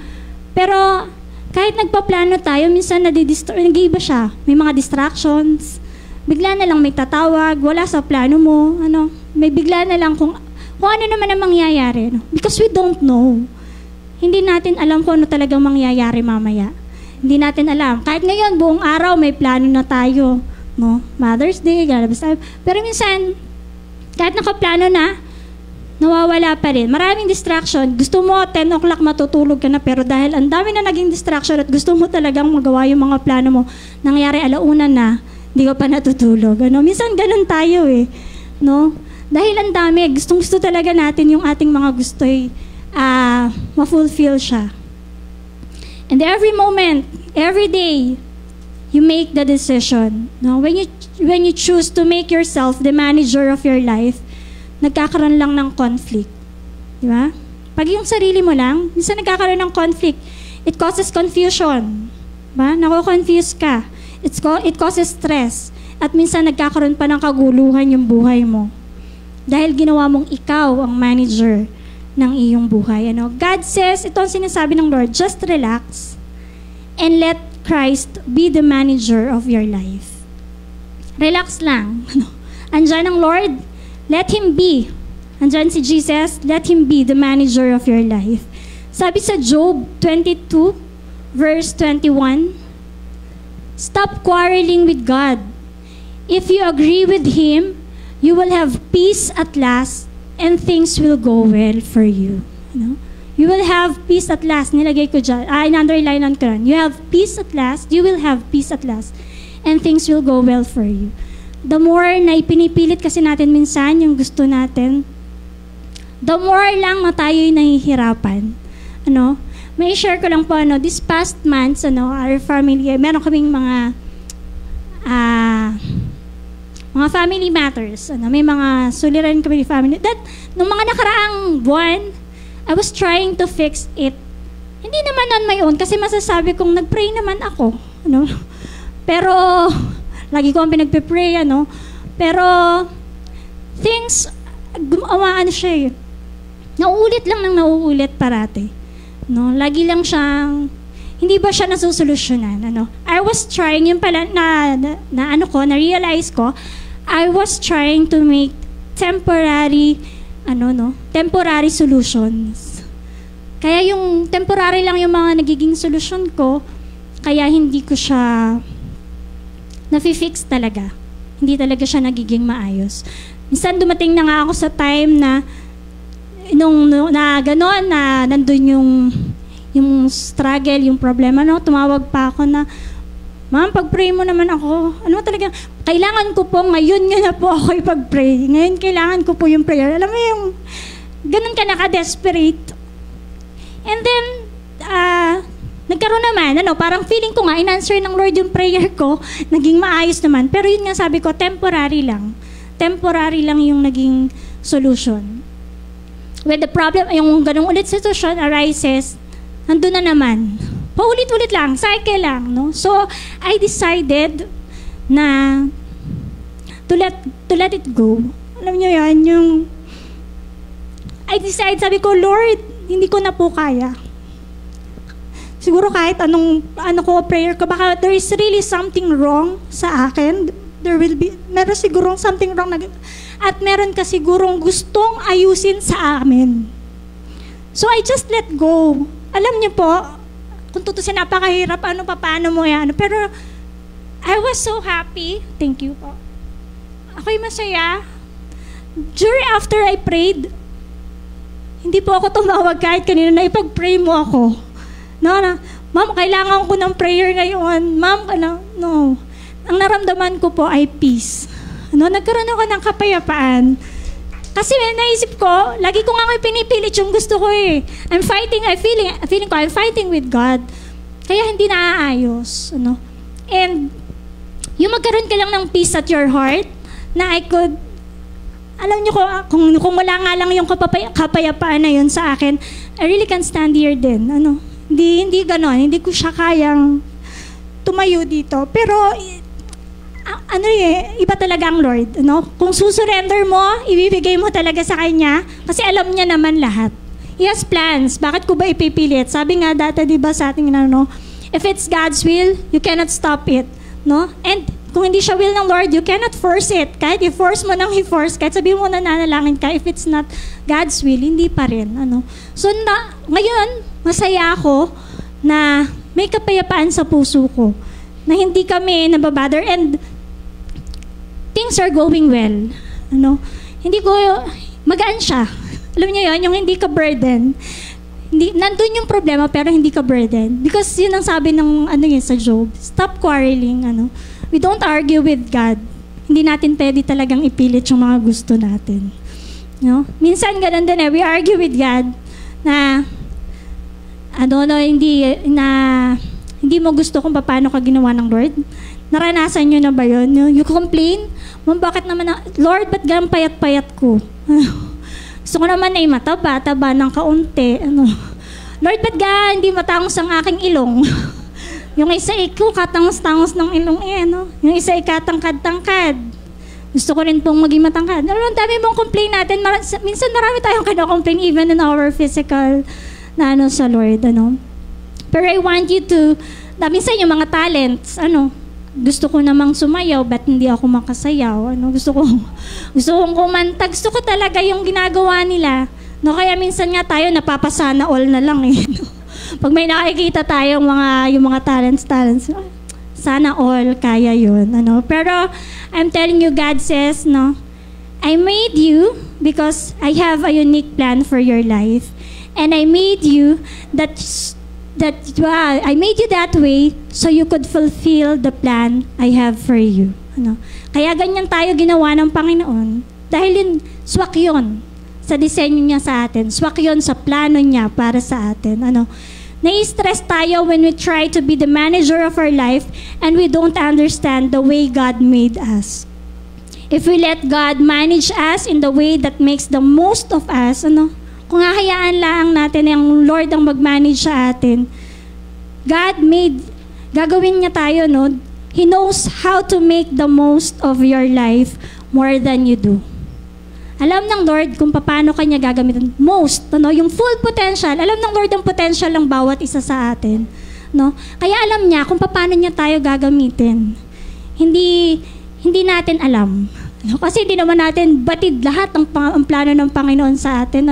Pero kahit nagpaplano tayo, minsan nag-iiba siya. May mga distractions. Bigla na lang may tatawag, wala sa plano mo, May bigla na lang kung ano naman ang mangyayari, Because we don't know. Hindi natin alam kung ano talagang mangyayari mamaya. Hindi natin alam. Kahit ngayon, buong araw, may plano na tayo. No? Mother's Day, galabas tayo. Pero minsan, kahit nakaplano na, nawawala pa rin. Maraming distraction. Gusto mo, 10 o'clock matutulog ka na, pero dahil ang dami na naging distraction at gusto mo talagang magawa yung mga plano mo, nangyari alauna na, hindi ka pa natutulog. Minsan ganun tayo No? Dahil ang dami, gustong-gusto talaga natin yung ating mga gusto ma-fulfill siya. And every moment, every day, you make the decision. No? When you choose to make yourself the manager of your life, nagkakaroon lang ng conflict. Di ba? Pag yung sarili mo lang, minsan nagkakaroon ng conflict. It causes confusion. Diba? Nako-confuse ka. It causes stress. At minsan nagkakaroon pa ng kaguluhan yung buhay mo. dahil ginawa mong ikaw ang manager ng iyong buhay. Ano? God says, ito ang sinasabi ng Lord, just relax and let Christ be the manager of your life. Relax lang. Andyan ang Lord, let Him be. Andyan si Jesus, let Him be the manager of your life. Sabi sa Job 22, verse 21, stop quarreling with God. If you agree with Him, you will have peace at last and things will go well for you. You will have peace at last. Nilagay ko dyan. In-underline ko rin. You have peace at last. You will have peace at last. And things will go well for you. The more na ipinipilit kasi natin minsan yung gusto natin, the more lang na tayo'y nahihirapan. May share ko lang po, this past months, our family, meron kaming mga family matters. May mga suliran kami family. Nung mga nakaraang buwan, I was trying to fix it. Hindi naman on my own, kasi masasabi kong nag-pray naman ako. Pero, lagi ko ang pinagpe-pray, Pero, things, siya eh. Nauulit lang ng nauulit parati. Lagi lang siyang, hindi ba siya nasusolusyonan? I was trying, yung pala, na-realize ko, I was trying to make temporary solutions. Kaya yung temporary lang yung mga nagiging solusyon ko, kaya hindi ko siya na-fix talaga. Hindi talaga siya nagiging maayos. Minsan dumating na nga ako sa time na nandun yung struggle, yung problema, tumawag pa ako na, Ma'am, pag-pray mo naman ako. Talaga, kailangan ko po, ngayon nga na po ako ipag-pray. Ngayon kailangan ko po yung prayer. Alam mo yung, ganun ka naka-desperate. And then, nagkaroon naman, parang feeling ko nga, in-answer ng Lord yung prayer ko, naging maayos naman. Pero yun nga sabi ko, temporary lang. Temporary lang yung naging solution. When the problem, yung ganung ulit situation arises, nandun na naman. Paulit-ulit lang, cycle lang, So, I decided na to let it go. Alam niyo yan, I decided, sabi ko, Lord, hindi ko na po kaya. Siguro kahit prayer ko, baka there is really something wrong sa akin. Meron sigurong something wrong at meron ka sigurong gustong ayusin sa amin. So, I just let go. Alam niyo po, kung tutusin, napakahirap, paano mo yan. Pero, I was so happy. Thank you po. Ako'y masaya. After I prayed, hindi po ako tumawag kahit kanina na ipag-pray mo ako. Ma'am, kailangan ko ng prayer ngayon. Ma'am, no. Ang naramdaman ko po ay peace. Nagkaroon ako ng kapayapaan. Kasi naisip ko, lagi ko nga pinipilit yung gusto ko eh. I'm fighting with God. Kaya hindi naaayos. And, yung magkaroon ka lang ng peace at your heart, na I could, alam niyo ko, kung wala nga lang yung kapayapaan na yun sa akin, I really can stand here din. Hindi ganon, hindi ko siya kayang tumayo dito. Pero, iba talaga ang Lord. Kung susurrender mo, ibibigay mo talaga sa Kanya, kasi alam niya naman lahat. He has plans. Bakit ko ba ipipilit? Sabi nga dati, di ba sa ating, if it's God's will, you cannot stop it. And kung hindi siya will ng Lord, you cannot force it. Kahit i-force mo nang i-force, kahit sabihin mo na nanalangin ka, if it's not God's will, hindi pa rin. So, ngayon, masaya ako na may kapayapaan sa puso ko, na hindi kami nababother, and things are going well. Hindi ko, magaan siya. Alam niyo yun, yung hindi ka burden. Nandun yung problema, pero hindi ka burden. Because yun ang sabi ng, sa Job, stop quarreling, We don't argue with God. Hindi natin pwede talagang ipilit yung mga gusto natin. Minsan ganun din we argue with God na, hindi mo gusto kung paano ka ginawa ng Lord. Naranasan nyo na ba yun? You complain, bakit naman Lord, ba't ganang payat-payat ko? Gusto ko naman ay mataba ng kaunti. Lord, ba't hindi matangos ang aking ilong? Yung isa katangos-tangos ng ilong Yung isa katangkad-tangkad. Gusto ko rin pong maging matangkad. Ang dami mong complain natin. Minsan marami tayong kina-complain even in our physical na sa Lord. Pero I want you to, minsan yung mga talents, gusto ko namang sumayaw, ba't hindi ako makasayaw? Gusto kong kumanta. Gusto ko talaga yung ginagawa nila. Kaya minsan nga tayo napapasana all na lang eh. Pag may nakikita tayong yung mga talents, sana all kaya yun. Pero I'm telling you, God says, I made you because I have a unique plan for your life. And I made you I made you that way so you could fulfill the plan I have for you. Kaya ganyan tayo ginawa ng Panginoon. Dahil swak yun sa disenyo niya sa atin. Swak yun sa plano niya para sa atin. Nai-stress tayo when we try to be the manager of our life and we don't understand the way God made us. If we let God manage us in the way that makes the most of us, kung hahayaan lang natin ang Lord ang mag-manage sa atin, gagawin niya tayo, He knows how to make the most of your life more than you do. Alam ng Lord kung paano kanya gagamitin. Most, yung full potential. Alam ng Lord ang potential ng bawat isa sa atin. Kaya alam niya kung paano niya tayo gagamitin. Hindi natin alam. Kasi hindi naman natin batid lahat ang plano ng Panginoon sa atin.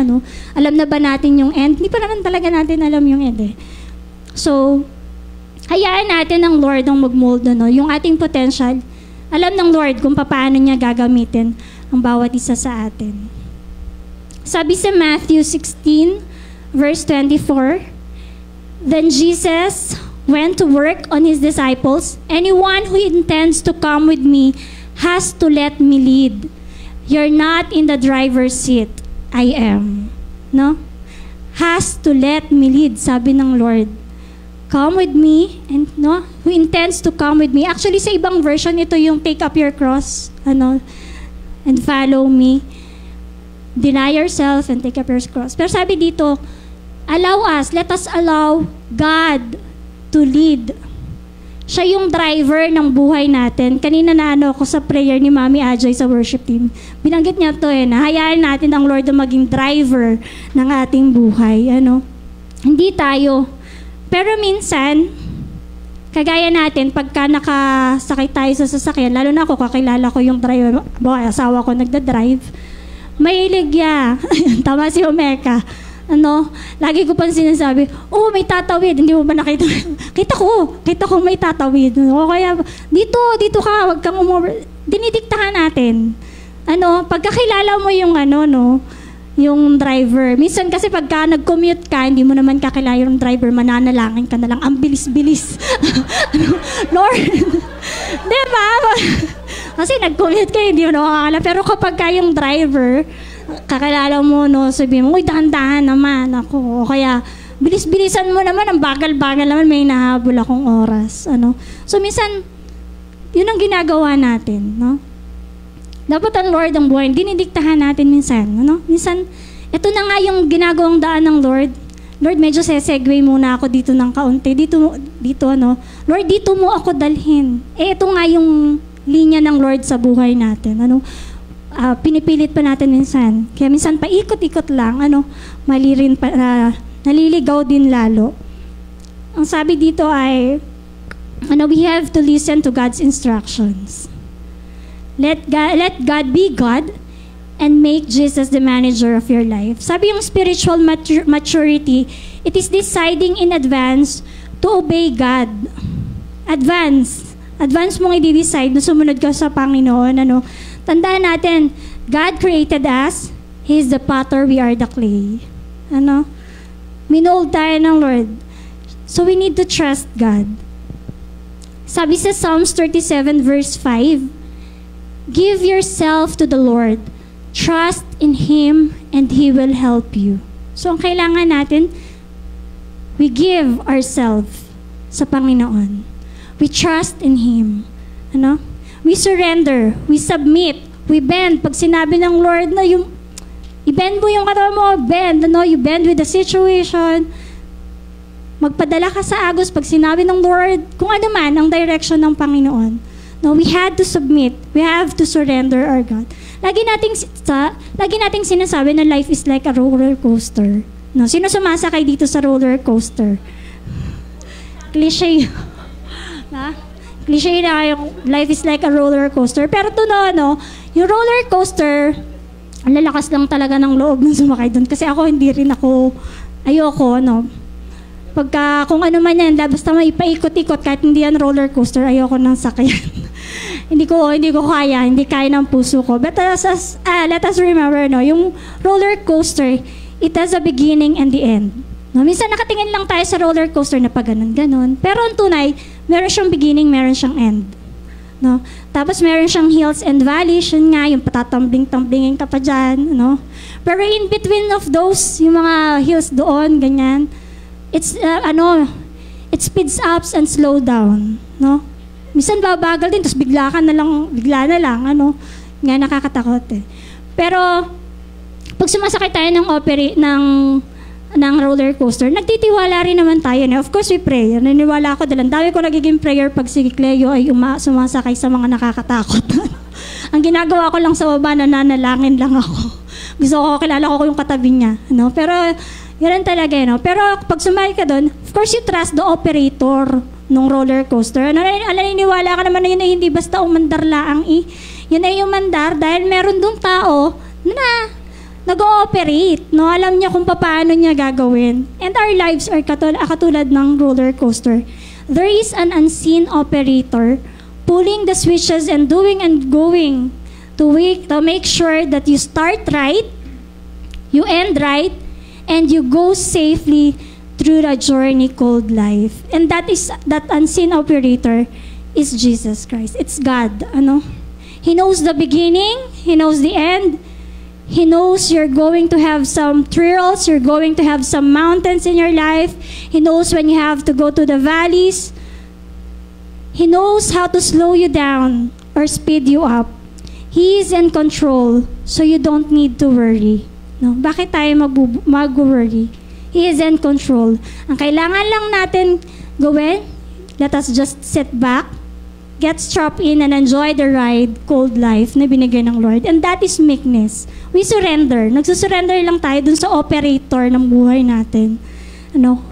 Alam na ba natin yung end? Hindi pa naman talaga natin alam yung end. So, hayaan natin ang Lord ang mag-mold, yung ating potential. Alam ng Lord kung paano niya gagamitin ang bawat isa sa atin. Sabi sa Matthew 16, verse 24, Then Jesus went to work on His disciples. Anyone who intends to come with me has to let me lead. You're not in the driver's seat. I am. Has to let me lead, sabi ng Lord. Come with me, and who intends to come with me. Actually, sa ibang version, ito yung take up your cross, and follow me. Deny yourself and take up your cross. Pero sabi dito, let us allow God to lead. Siya yung driver ng buhay natin. Kanina na ako sa prayer ni Mami Ajay sa worship team. Binanggit niya to na hayaan natin ang Lord na maging driver ng ating buhay. Hindi tayo. Pero minsan, kagaya natin, pagka nakasakay tayo sa sasakyan, lalo na ako, kakilala ko yung driver, asawa ko nagda-drive, mahilig ya. Tama si Omeka. Lagi ko pang sinasabi, may tatawid. Hindi mo ba nakita? Kita ko may tatawid. Kaya, dito ka, wag kang dinidiktahan natin. Pagkakilala mo yung yung driver. Minsan kasi pagka nag-commute ka, hindi mo naman kakilala yung driver, mananalangin ka na lang. Ang bilis-bilis. Lord, diba? Kasi nag-commute ka, hindi mo nakakala. Pero kapag yung driver, kakilala mo, sabihin mo, dahan-dahan naman ako. O kaya, bilis-bilisan mo naman, ang bagal-bagal naman, may nahabol akong oras. So, minsan, yun ang ginagawa natin, Dapat ang Lord ang buhay. Dinidiktahan natin minsan, Minsan, ito na nga yung ginagawang daan ng Lord. Lord, medyo sesegue muna ako dito ng kaunti. Dito, Lord, dito mo ako dalhin. Ito nga yung linya ng Lord sa buhay natin, pinipilit pa natin minsan. Kaya minsan paikot-ikot lang, mali rin pa, naliligaw din lalo. Ang sabi dito ay, we have to listen to God's instructions. Let God be God and make Jesus the manager of your life. Sabi yung spiritual maturity, it is deciding in advance to obey God. Advance mong i-decide na sumunod ka sa Panginoon. Tandaan natin, God created us. He is the potter, we are the clay. Minold tayo ng Lord. So we need to trust God. Sabi sa Psalms 37 verse 5, Give yourself to the Lord. Trust in Him and He will help you. So ang kailangan natin, we give ourselves sa Panginoon. We trust in Him. We surrender, we submit, we bend. Pag sinabi ng Lord na i-bend mo yung katawan mo, bend, you bend with the situation. Magpadala ka sa agos pag sinabi ng Lord, kung ano man ang direction ng Panginoon. No, we had to submit. We have to surrender our God. Lagi nating sinasabi na life is like a roller coaster. No, sino sumasakay dito sa roller coaster? Cliche. Na? Cliche na yung life is like a roller coaster. Pero yung roller coaster, ang lalakas lang talaga ng loob ng sumakay doon. Kasi ako, ayoko, Pagka, kung ano man yan, basta may paikot-ikot, kahit hindi yan roller coaster, ayoko nang sakyan. hindi ko kaya, hindi kaya ng puso ko. But let us remember, yung roller coaster, it has a beginning and the end. Minsan nakatingin lang tayo sa roller coaster na pag ganon. Pero ang tunay, meron siyang beginning, meron siyang end. Tapos meron siyang hills and valleys, yun nga, yung patatambling-tamblingin ka pa dyan. Pero in between of those, yung mga hills doon, ganyan, it speeds up and slow down, Minsan babagal din, tapos bigla na lang, nga nakakatakot eh. Pero, pag sumasakay tayo ng roller coaster, nagtitiwala rin naman tayo. Of course, we pray. Naniniwala ako dahil ang dami ko nagiging prayer pag si Cleo ay sumasakay sa mga nakakatakot. Ang ginagawa ko lang sa baba, nananalangin lang ako. Gusto ko, kilala ko yung katabi niya. Pero, yun talaga. Pero, pag sumakay ka doon, of course, you trust the operator ng roller coaster. Naniniwala ka naman na yun ay hindi basta umandar laang Yun ay umandar dahil meron doon tao na nag-ooperate, alam niya kung paano niya gagawin. And our lives are katulad ng roller coaster. There is an unseen operator pulling the switches and doing and going to make sure that you start right, you end right, and you go safely through the journey called life. And that unseen operator is Jesus Christ. It's God. He knows the beginning, He knows the end. He knows you're going to have some thrills, you're going to have some mountains in your life. He knows when you have to go to the valleys. He knows how to slow you down or speed you up. He is in control, so you don't need to worry. Bakit tayo mag-worry? He is in control. Ang kailangan lang natin gawin, let us just sit back, get strapped in and enjoy the ride called life na binigay ng Lord. And that is meekness. We surrender. Nagsusurrender lang tayo dun sa operator ng buhay natin.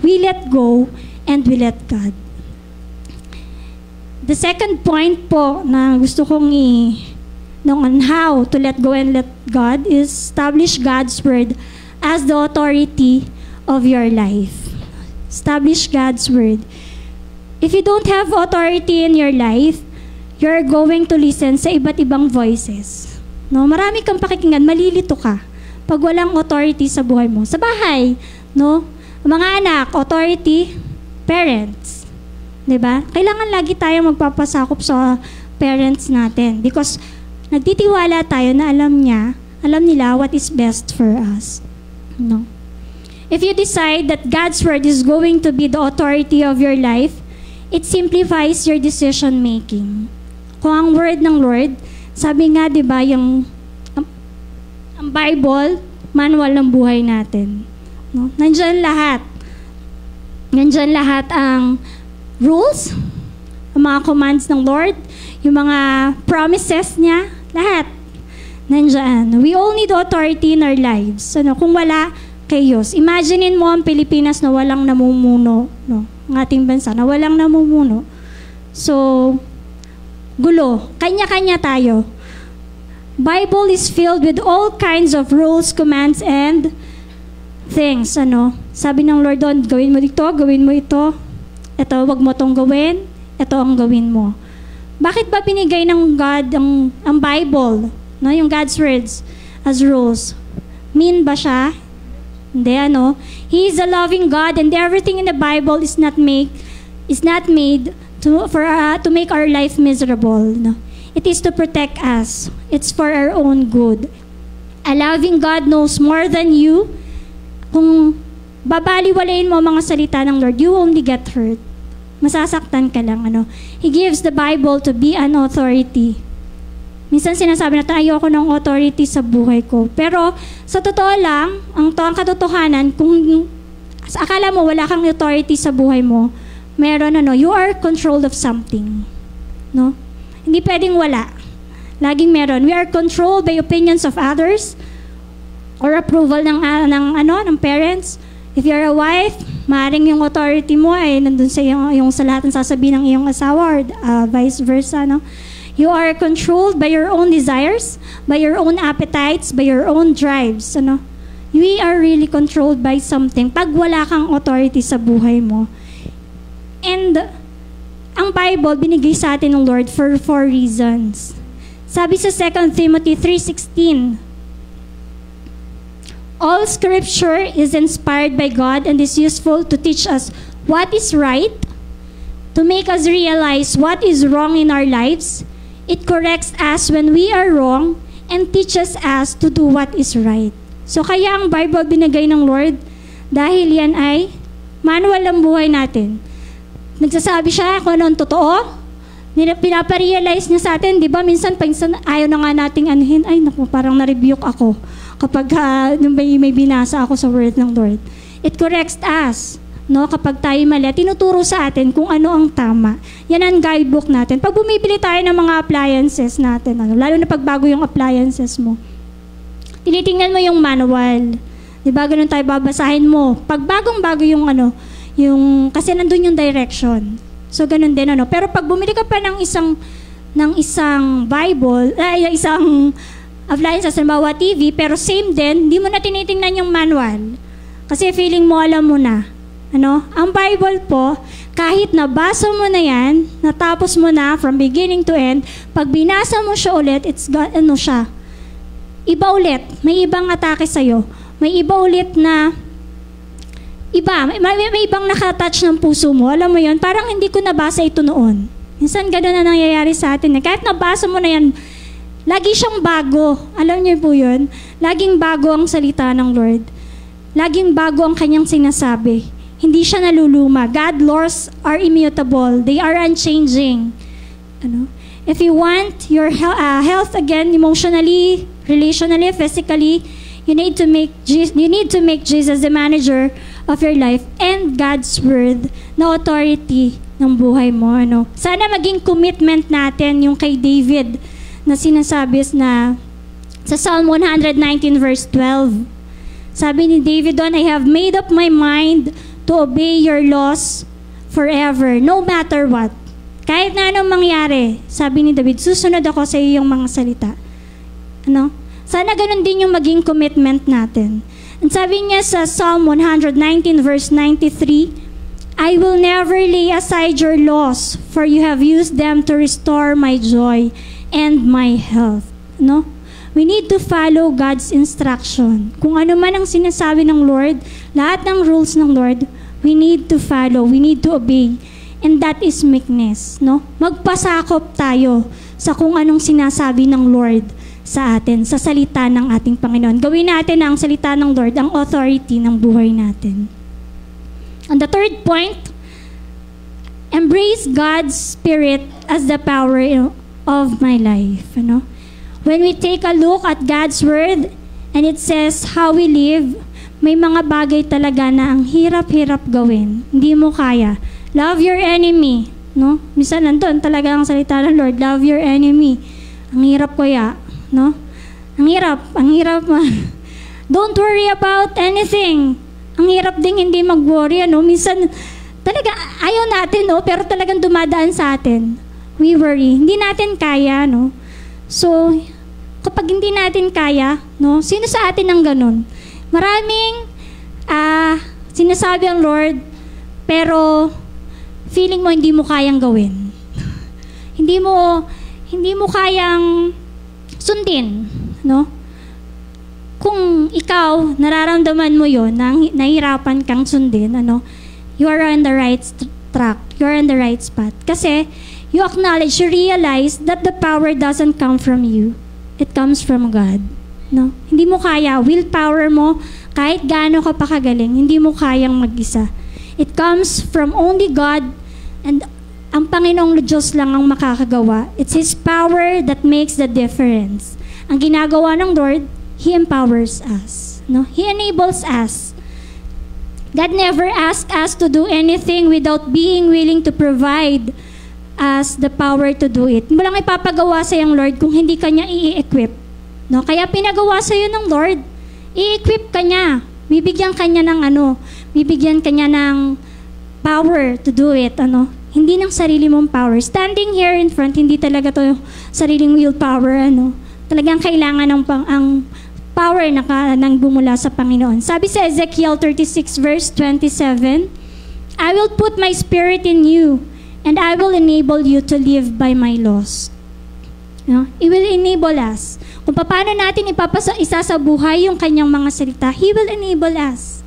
We let go and we let God. The second point po na gusto kong on how to let go and let God is establish God's word as the authority of your life. Establish God's word. If you don't have authority in your life, you're going to listen sa iba't ibang voices. Marami kang pakikinggan, malilito ka pag walang authority sa buhay mo. Sa bahay, mga anak, authority, parents. 'Di ba? Kailangan lagi tayong magpapasakop sa parents natin because nagtitiwala tayo na alam nila what is best for us. If you decide that God's word is going to be the authority of your life, it simplifies your decision making. Kung ang word ng Lord, sabi nga 'di ba ang Bible, manual ng buhay natin. Nandiyan lahat. Nandiyan lahat ang rules, ang mga commands ng Lord, yung mga promises niya, lahat. Nandiyan. We all need authority in our lives. Kung wala, chaos. Imaginein mo ang Pilipinas na walang namumuno, ang ating bansa na walang namumuno. So, gulo. Kanya-kanya tayo. Bible is filled with all kinds of rules, commands, and things. Sabi ng Lord doon, gawin mo dito, gawin mo ito. Ito, wag mo itong gawin. Ito ang gawin mo. Bakit ba pinigay ng God ang Bible, yung God's words, as rules? Mean ba siya? Hindi, He is a loving God and everything in the Bible is not made to make our life miserable. It is to protect us. It's for our own good. A loving God knows more than you. Kung babaliwalain mo mga salita ng Lord, you only get hurt. Masasaktan ka lang. He gives the Bible to be an authority. Minsan sinasabi natin, ayoko ng authority sa buhay ko. Pero sa totoo lang, ang katotohanan, kung akala mo wala kang authority sa buhay mo, meron you are controlled of something. Hindi pwedeng wala. Laging meron. We are controlled by opinions of others or approval ng parents. If you're a wife, maaaring yung authority mo ay nandun sa yung sa lahat ng sasabihin ng iyong asawa or vice versa, no? You are controlled by your own desires, by your own appetites, by your own drives, ano? We are really controlled by something pag wala kang authority sa buhay mo. And ang Bible, binigay sa atin ng Lord for 4 reasons. Sabi sa 2 Timothy 3:16, all Scripture is inspired by God and is useful to teach us what is right, to make us realize what is wrong in our lives. It corrects us when we are wrong and teaches us to do what is right. So kaya ang Bible binigay ng Lord dahil yan ay manual ng buhay natin. Nagsasabi siya kung ano ang totoo. Pinaparealize niya sa atin, di ba? Minsan ayaw na nga nating anuhin. Ay, naku, parang na-rebuke ako kapag may binasa ako sa word ng Lord. It corrects us. No? Kapag tayo mali, tinuturo sa atin kung ano ang tama. Yan ang guidebook natin. Pag bumibili tayo ng mga appliances natin, lalo na pag bago yung appliances mo, tinitingnan mo yung manual. Di ba? Ganun tayo babasahin mo. Pag bagong-bago yung kasi nandun yung direction. So, ganun din, Pero pag bumili ka pa ng isang Bible, isang appliances, halimbawa TV, pero same din, hindi mo na tinitingnan yung manual. Kasi feeling mo, alam mo na. Ang Bible po, kahit nabasa mo na yan, natapos mo na from beginning to end, pag binasa mo siya ulit, siya. Iba ulit. May ibang atake sa'yo. May iba ulit na may ibang nakatouch ng puso mo. Alam mo yun, parang hindi ko nabasa ito noon. Minsan gano'n na nangyayari sa atin. Kahit nabasa mo na yan, lagi siyang bago. Alam niyo po yun? Laging bago ang salita ng Lord. Laging bago ang kanyang sinasabi. Hindi siya naluluma. God laws are immutable. They are unchanging. If you want your health again, emotionally, relationally, physically, you need to make Jesus the manager of your life and God's word na authority ng buhay mo. Sana maging commitment natin yung kay David na sinasabi na sa Psalm 119 verse 12. Sabi ni David doon, I have made up my mind to obey your laws forever, no matter what. Kahit na anong mangyari, sabi ni David, susunod ako sa iyong mga salita. Sana ganun din yung maging commitment natin. And sabi niya sa Psalm 119 verse 93, I will never lay aside your laws, for you have used them to restore my joy and my health. We need to follow God's instruction. Kung ano man ang sinasabi ng Lord, lahat ng rules ng Lord, we need to follow, we need to obey. And that is meekness. Magpasakop tayo sa kung anong sinasabi ng Lord sa atin, sa salita ng ating Panginoon. Gawin natin ang salita ng Lord, ang authority ng buhay natin. And the third point, embrace God's Spirit as the power of my life. When we take a look at God's Word and it says how we live, may mga bagay talaga na ang hirap-hirap gawin. Hindi mo kaya. Love your enemy. Minsan nandun talaga ang salita ng Lord, love your enemy. Ang hirap kaya. Ang hirap. Don't worry about anything. Ang hirap ding hindi mag-worry, Minsan, talaga, ayaw natin, pero talagang dumadaan sa atin. We worry. Hindi natin kaya, So, kapag hindi natin kaya, sino sa atin ang ganun? Maraming sinasabi ang Lord, pero feeling mo hindi mo kayang gawin. Hindi mo kayang sundin, Kung ikaw, nararamdaman mo yon, nahihirapan kang sundin, you are on the right track, you are on the right spot. Kasi, you acknowledge, you realize that the power doesn't come from you. It comes from God. Hindi mo kaya, willpower mo, kahit gaano ka pa kagaling, hindi mo kayang mag-isa. It comes from only God, and ang Panginoong Diyos lang ang makakagawa. It's His power that makes the difference. Ang ginagawa ng Lord, He empowers us. He enables us. God never asked us to do anything without being willing to provide us the power to do it. Walang ipapagawa sa yung Lord kung hindi ka niya i-equip. No? Kaya pinagawa sa iyo ng Lord, i-equip ka niya. Bibigyan ka niya ng bibigyan ka niya ng power to do it. Hindi ng sarili mong power. Standing here in front, hindi talaga to sariling willpower. Talagang kailangan ang power nang bumula sa Panginoon. Sabi sa Ezekiel 36 verse 27, I will put my spirit in you, and I will enable you to live by my laws. It will enable us. Kung paano natin isasabuhay yung kanyang mga salita, He will enable us.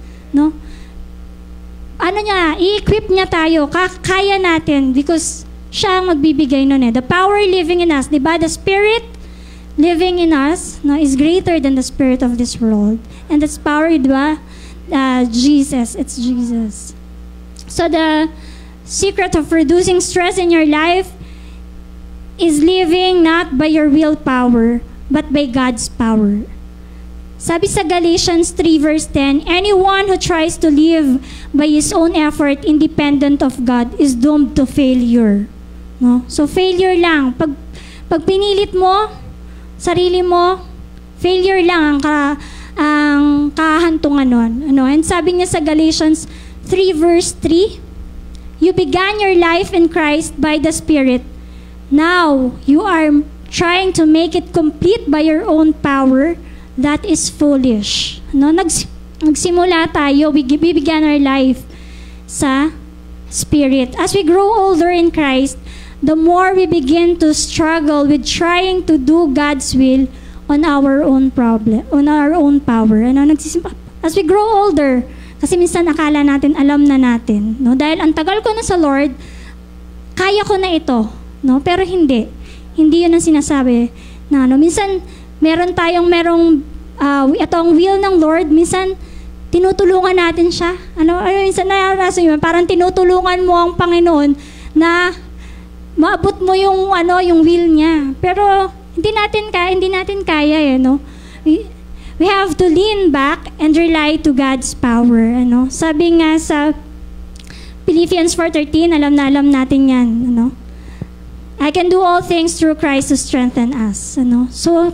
I-equip niya tayo, kaya natin, because siya ang magbibigay nun The power living in us, diba? The Spirit living in us is greater than the spirit of this world. And that's power, diba? Jesus, it's Jesus. So the secret of reducing stress in your life is living not by your willpower, but by God's power. Sabi sa Galatians 3 verse 10, anyone who tries to live by his own effort independent of God is doomed to failure. So failure lang. Pag pinilit mo, sarili mo, failure lang ang kahantungan nun. And sabi niya sa Galatians 3 verse 3, you began your life in Christ by the Spirit. Now, you are trying to make it complete by your own power. That is foolish. Nagsimula tayo, we began our life sa Spirit. As we grow older in Christ, the more we begin to struggle with trying to do God's will on our own power. As we grow older, kasi minsan akala natin, alam na natin. Dahil ang tagal ko na sa Lord, kaya ko na ito. Pero hindi. Hindi yun ang sinasabi. Minsan, merong itong will ng Lord, minsan, tinutulungan natin siya. Minsan naranasan yun, parang tinutulungan mo ang Panginoon na maabot mo yung will niya. Pero hindi natin kaya We have to lean back and rely to God's power. Sabi nga sa Philippians 4:13, alam natin yan. I can do all things through Christ who strengthen us. So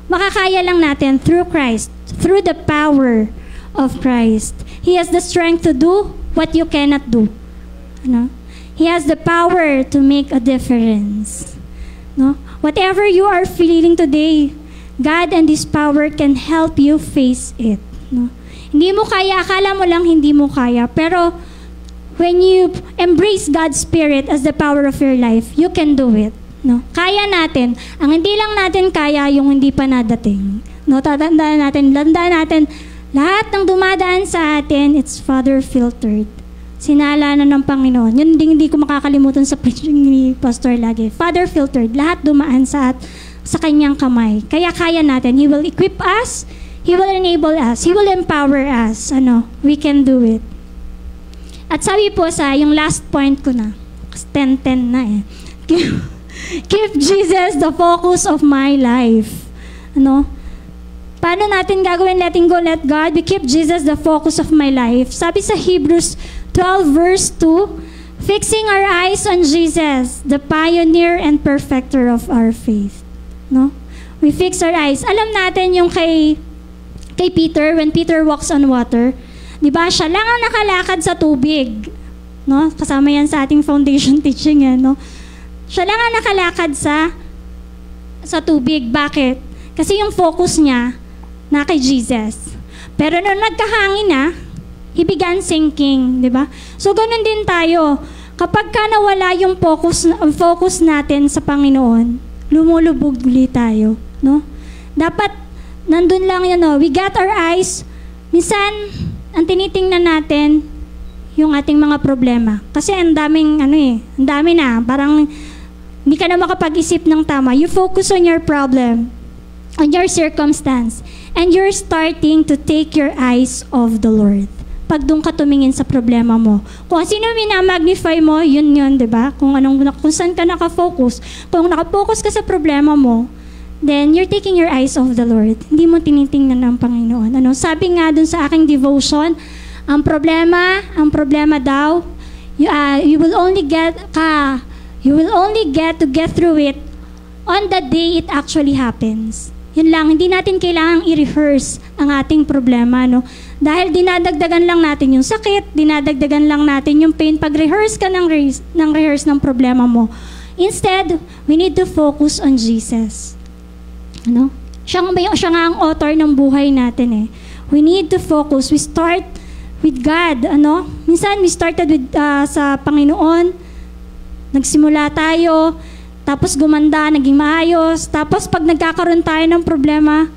makakaya lang natin through Christ, through the power of Christ. He has the strength to do what you cannot do. He has the power to make a difference. Whatever you are feeling today, God and His power can help you face it. Hindi mo kaya, akala mo lang hindi mo kaya. Pero when you embrace God's Spirit as the power of your life, you can do it. Kaya natin. Ang hindi lang natin kaya, yung hindi pa nadating. Tatandaan natin, lahat ng dumadaan sa atin, it's Father-filtered. Sinala na ng Panginoon. Yun hindi ko makakalimutan sa preaching ni Pastor lagi. Father-filtered. Lahat dumaan sa kanyang kamay. Kaya natin. He will equip us. He will enable us. He will empower us. We can do it. At sabi po yung last point ko na. 10-10 na Keep Jesus the focus of my life. Paano natin gagawin letting go, let God? We keep Jesus the focus of my life. Sabi sa Hebrews 12 verse 2, fixing our eyes on Jesus, the pioneer and perfecter of our faith. We fix our eyes. Alam natin yung kay Peter, when Peter walks on water, di ba, siya lang ang nakalakad sa tubig. Kasama yan sa ating foundation teaching. Siya lang ang nakalakad sa tubig. Bakit? Kasi yung focus niya na kay Jesus. Pero nung nagkahangin na, he began sinking, di ba? So ganun din tayo. Kapag nawala yung focus natin sa Panginoon, lumulubog ulit tayo, Dapat nandun lang we got our eyes. Minsan, ang tinitingnan natin yung ating mga problema. Kasi ang daming ang dami na, parang hindi ka na makapag-isip ng tama. You focus on your problem, on your circumstance, and you're starting to take your eyes off the Lord. Pag doon ka tumingin sa problema mo. Kung sino minamagnify mo, yun, di ba? Kung saan ka nakafocus. Kung nakafocus ka sa problema mo, then you're taking your eyes off the Lord. Hindi mo tinitingnan ng Panginoon. Sabi nga doon sa aking devotion, ang problema daw, you will only get You will only get through it on the day it actually happens. Yun lang, hindi natin kailangang i-rehearse ang ating problema, no? Dahil dinadagdagan lang natin yung sakit, dinadagdagan lang natin yung pain pag rehearse ka ng rehearse ng problema mo. Instead, we need to focus on Jesus. Ano? Siya nga ang author ng buhay natin eh. We need to focus. We start with God, ano? Minsan we started with sa Panginoon. Nagsimula tayo, tapos gumanda, naging maayos. Tapos pag nagkakaroon tayo ng problema,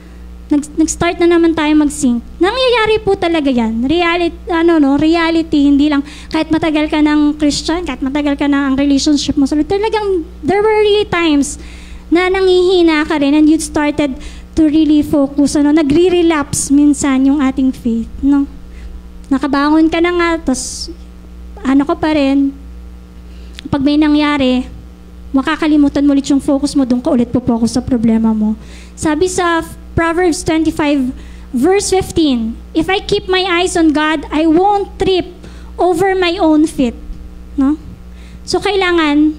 nag-start na naman tayo mag-sink. Nangyayari po talaga yan. Reality, hindi lang kahit matagal ka ng Christian, kahit matagal ka na ang relationship mo. So, talagang, there were really times na nanghihina ka rin and you started to really focus. Nagre-relapse minsan yung ating faith. No? Nakabangon ka na nga, tapos ka pa rin. Pag may nangyari, makakalimutan mo ulit yung focus mo, doon ka ulit po-focus sa problema mo. Sabi sa Proverbs 25, verse 15, if I keep my eyes on God, I won't trip over my own feet. No? So, kailangan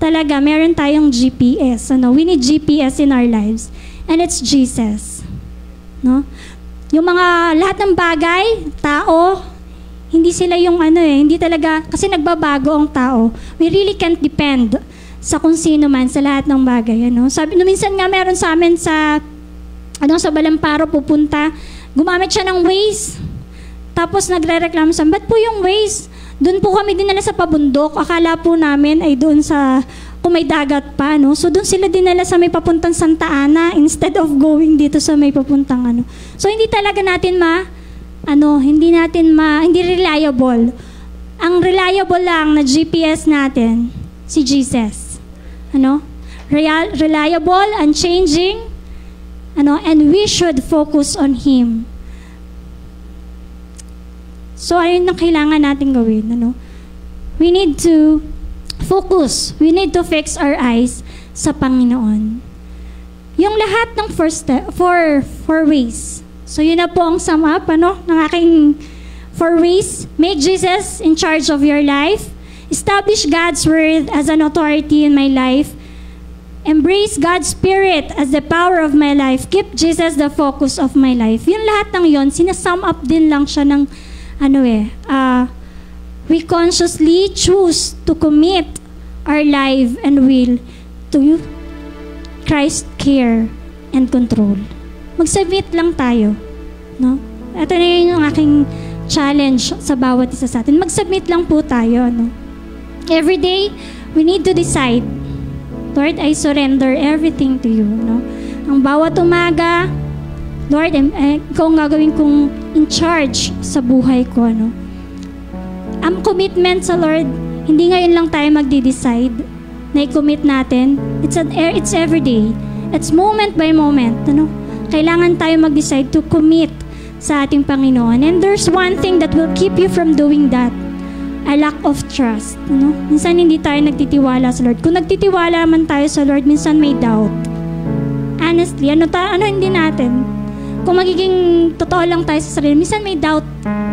talaga, meron tayong GPS. We need GPS in our lives. And it's Jesus. No? Yung lahat ng bagay, tao, hindi sila yung hindi talaga, kasi nagbabago ang tao. We really can't depend sa kung sino man, sa lahat ng bagay. Sabi, minsan nga meron sa amin sa Balamparo pupunta, gumamit siya ng Waze. Tapos nagre-reklamo sa, ba't po yung Waze? Doon po kami dinala sa pabundok. Akala po namin ay doon sa, kung may dagat pa, no? So doon sila dinala sa may papuntang Santa Ana instead of going dito sa may papuntang So hindi talaga natin hindi reliable. Ang reliable lang na GPS natin, si Jesus. Reliable, unchanging, and we should focus on Him. So, ayun ang kailangan natin gawin. We need to focus. We need to fix our eyes sa Panginoon. Yung lahat ng four ways. So, yun na po ang sum up, ng aking 4 ways. Make Jesus in charge of your life. Establish God's Word as an authority in my life. Embrace God's Spirit as the power of my life. Keep Jesus the focus of my life. Yung lahat ng yon, sinasum up din lang siya ng, we consciously choose to commit our life and will to Christ's care and control. Mag-submit lang tayo. No? Ito na yun yung aking challenge sa bawat isa sa atin. Mag-submit lang po tayo. Every day, we need to decide, Lord, I surrender everything to you. Ang bawat umaga, Lord, ikaw ang gagawin kong in charge sa buhay ko. Ang commitment sa Lord, hindi ngayon lang tayo magde-decide na i-commit natin. It's every day. It's moment by moment. Kailangan tayo mag-decide to commit sa ating Panginoon. And there's one thing that will keep you from doing that. A lack of trust. Minsan hindi tayo nagtitiwala sa Lord. Kung nagtitiwala man tayo sa Lord, minsan may doubt. Honestly, hindi natin. Kung magiging totoo lang tayo sa sarili, minsan may doubt.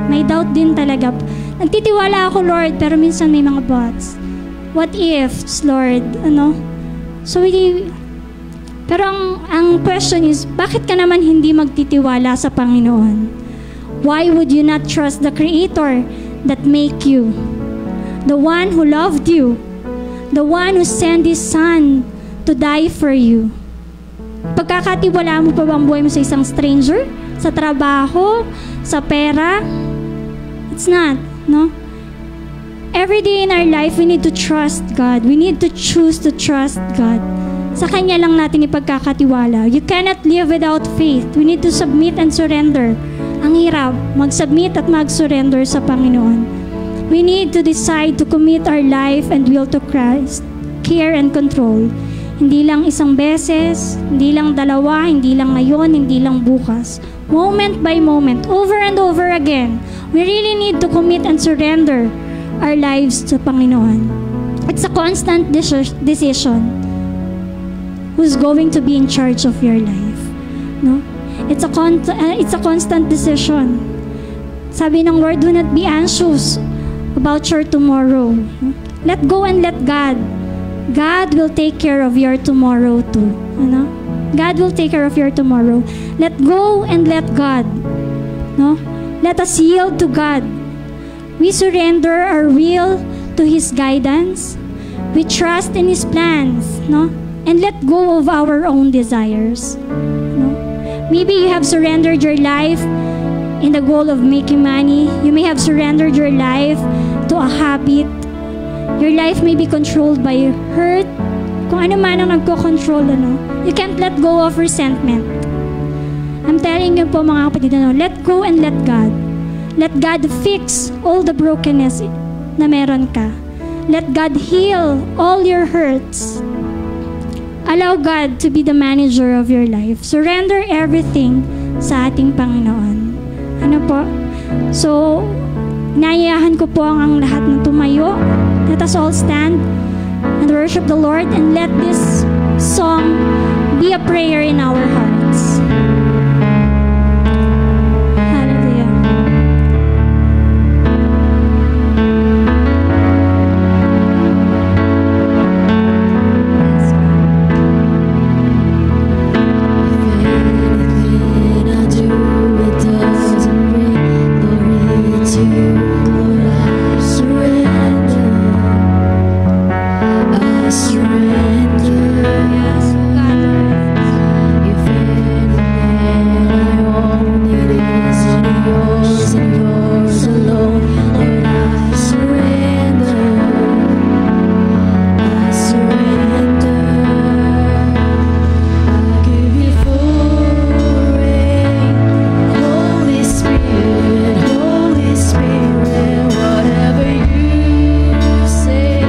May doubt din talaga. Nagtitiwala ako, Lord, pero minsan may mga buts. What ifs, Lord? So, pero ang question is, bakit ka naman hindi magtitiwala sa Panginoon? Why would you not trust the Creator that make you, the one who loved you, the one who sent His Son to die for you? Pagkakatiwala mo pa bang buhay mo sa isang stranger? Sa trabaho? Sa pera? It's not, no? Every day in our life, we need to trust God. We need to choose to trust God. Sa Kanya lang natin ipagkakatiwala. You cannot live without faith. We need to submit and surrender. Ang hirap, mag-submit at mag-surrender sa Panginoon. We need to decide to commit our life and will to Christ, care and control. Hindi lang isang beses, hindi lang dalawa, hindi lang ngayon, hindi lang bukas. Moment by moment, over and over again, we really need to commit and surrender our lives sa Panginoon. It's a constant decision who's going to be in charge of your life. No? It's a constant decision. Sabi ng Lord, do not be anxious about your tomorrow. Let go and let God God will take care of your tomorrow too. Ano? God will take care of your tomorrow. Let go and let God. No? Let us yield to God. We surrender our will to His guidance. We trust in His plans. No? And let go of our own desires. No? Maybe you have surrendered your life in the goal of making money. You may have surrendered your life to a habit. Your life may be controlled by hurt. Kung ano man ang nagko-control, ano, you can't let go of resentment. I'm telling you po mga kapatid, ano, let go and let God. Let God fix all the brokenness na meron ka. Let God heal all your hurts. Allow God to be the manager of your life. Surrender everything sa ating Panginoon. Ano po? So, inayayahan ko po ang lahat ng tumayo. Let us all stand and worship the Lord, and let this song be a prayer in our hearts. Hallelujah. Anything I do, it doesn't bring glory to you, Lord. I surrender. I surrender. Yes, God, Lord. If anything I own, it is yours and yours alone. Lord, I surrender. I surrender. I give you full reign. Holy Spirit, whatever you say,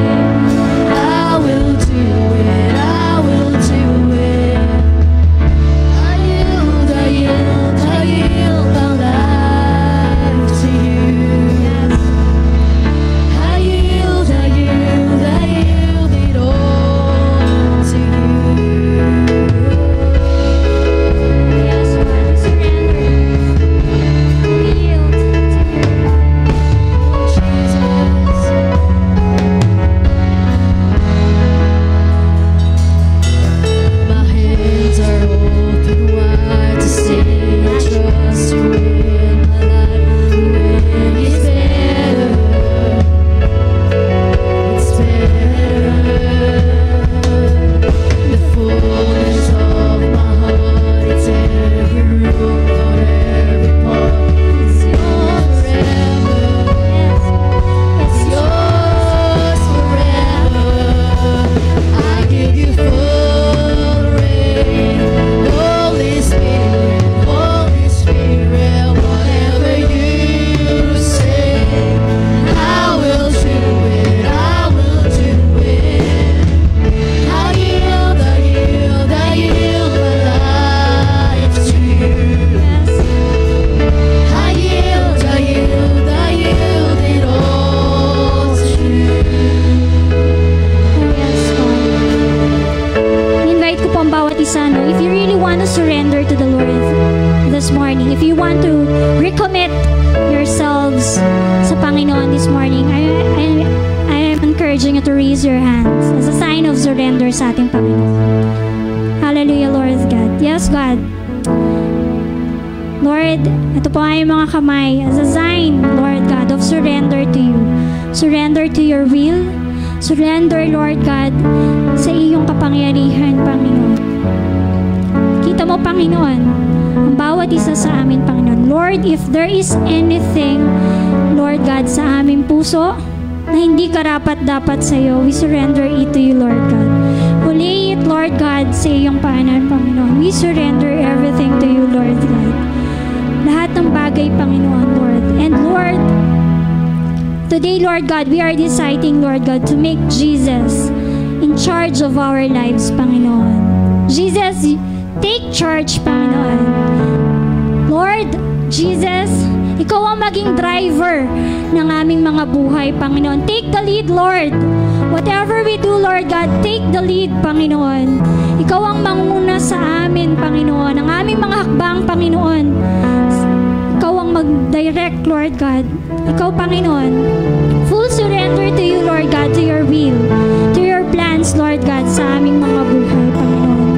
I will do it, I will do it. I yield my life to you. I yield it all to you. Yes, God, we surrender. We yield to you. My hands are open wide to say I trust you in my life. When it's better, it's better. The fullness of my heart, it's every room, Lord, every part. It's yours forever. It's yours forever. I give you full reign. Holy Spirit, whatever you say, I will do it, I will do it. I yield my life to you. I yield it all to you. Yes, God. Invite ko po ang bawat isa, no? If you really want to surrender to the Lord this morning, if you want to recommit yourselves sa Panginoon this morning, I am encouraging you to raise your hands as a sign of surrender sa ating Panginoon. Hallelujah, Lord God. Yes, God. Lord, ito po ay mga kamay as a sign, Lord God, of surrender to you. Surrender to your will. Surrender, Lord God, sa iyong kapangyarihan, Panginoon. Kita mo, Panginoon, ang bawat isa sa amin, Panginoon. Lord, if there is anything, Lord God, sa aming puso na hindi karapat-dapat sa iyo, we surrender it to you, Lord God. We lay it, Lord God, sa iyong paanan, Panginoon. We surrender everything to you, Lord God. Lahat ng bagay, Panginoon, Lord. And Lord, today, Lord God, we are deciding, Lord God, to make Jesus in charge of our lives, Panginoon. Jesus, take charge, Panginoon. Lord, Jesus, ikaw ang maging driver ng aming mga buhay, Panginoon. Take the lead, Lord. Whatever we do, Lord God, take the lead, Panginoon. Ikaw ang manguna sa amin, Panginoon. Ang aming mga hakbang, Panginoon. Ikaw ang mag-direct, Lord God. Ikaw, Panginoon. Full surrender to you, Lord God, to your will, to your plans, Lord God, sa aming mga buhay, Panginoon.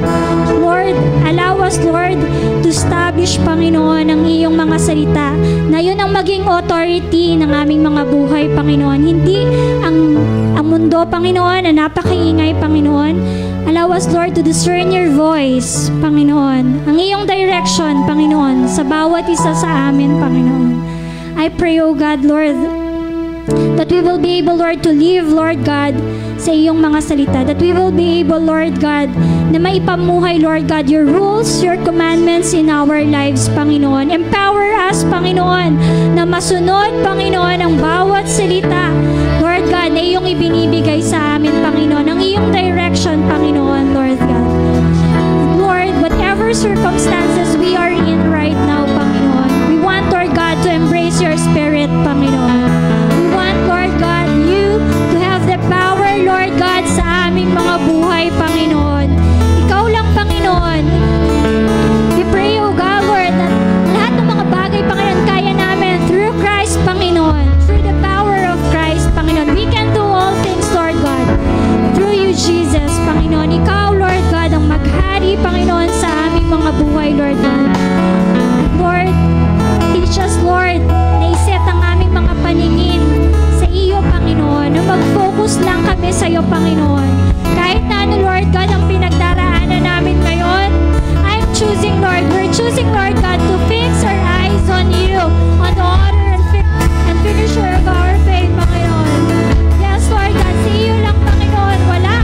Lord, allow us, Lord, to establish, Panginoon, ang iyong mga salita na yun ang maging authority ng aming mga buhay, Panginoon. Hindi ang mundo, Panginoon, na napakaingay, Panginoon. Allow us, Lord, to discern your voice, Panginoon. Ang iyong direction, Panginoon, sa bawat isa sa amin, Panginoon. I pray, O God, Lord, that we will be able, Lord, to live, Lord God, sa iyong mga salita. That we will be able, Lord God, na maipamuhay, Lord God, your rules, your commandments in our lives, Panginoon. Empower us, Panginoon, na masunod, Panginoon, ang bawat salita, Lord God, na iyong ibinibigay sa amin, Panginoon. Ang iyong direction, Panginoon, Lord God. Lord, whatever circumstances we are in right now, Panginoon, we want, Lord God, to embrace your spirit, Panginoon. We want, Lord God, you to have the power, Lord God, sa aming mga buhay, Panginoon. Ikaw lang, Panginoon. We pray, O God, Lord, na lahat ng mga bagay, Panginoon, kaya namin through Christ, Panginoon. Through the power of Christ, Panginoon. We can do all things, Lord God. Through you, Jesus, Panginoon. Ikaw, Lord God, ang maghari, Panginoon, sa aming mga buhay, Lord God. Lord, teach us, Lord, na iset ang aming mga paningin sa iyo, Panginoon. Na mag-focus lang kami sa iyo, Panginoon. Kahit na ano, Lord God, ang pinagdaraanan namin ngayon, I'm choosing, Lord, we're choosing, Lord God, to fix our eyes on you, on the author and finisher of our faith, Panginoon. Yes, Lord God, sa iyo lang, Panginoon. Wala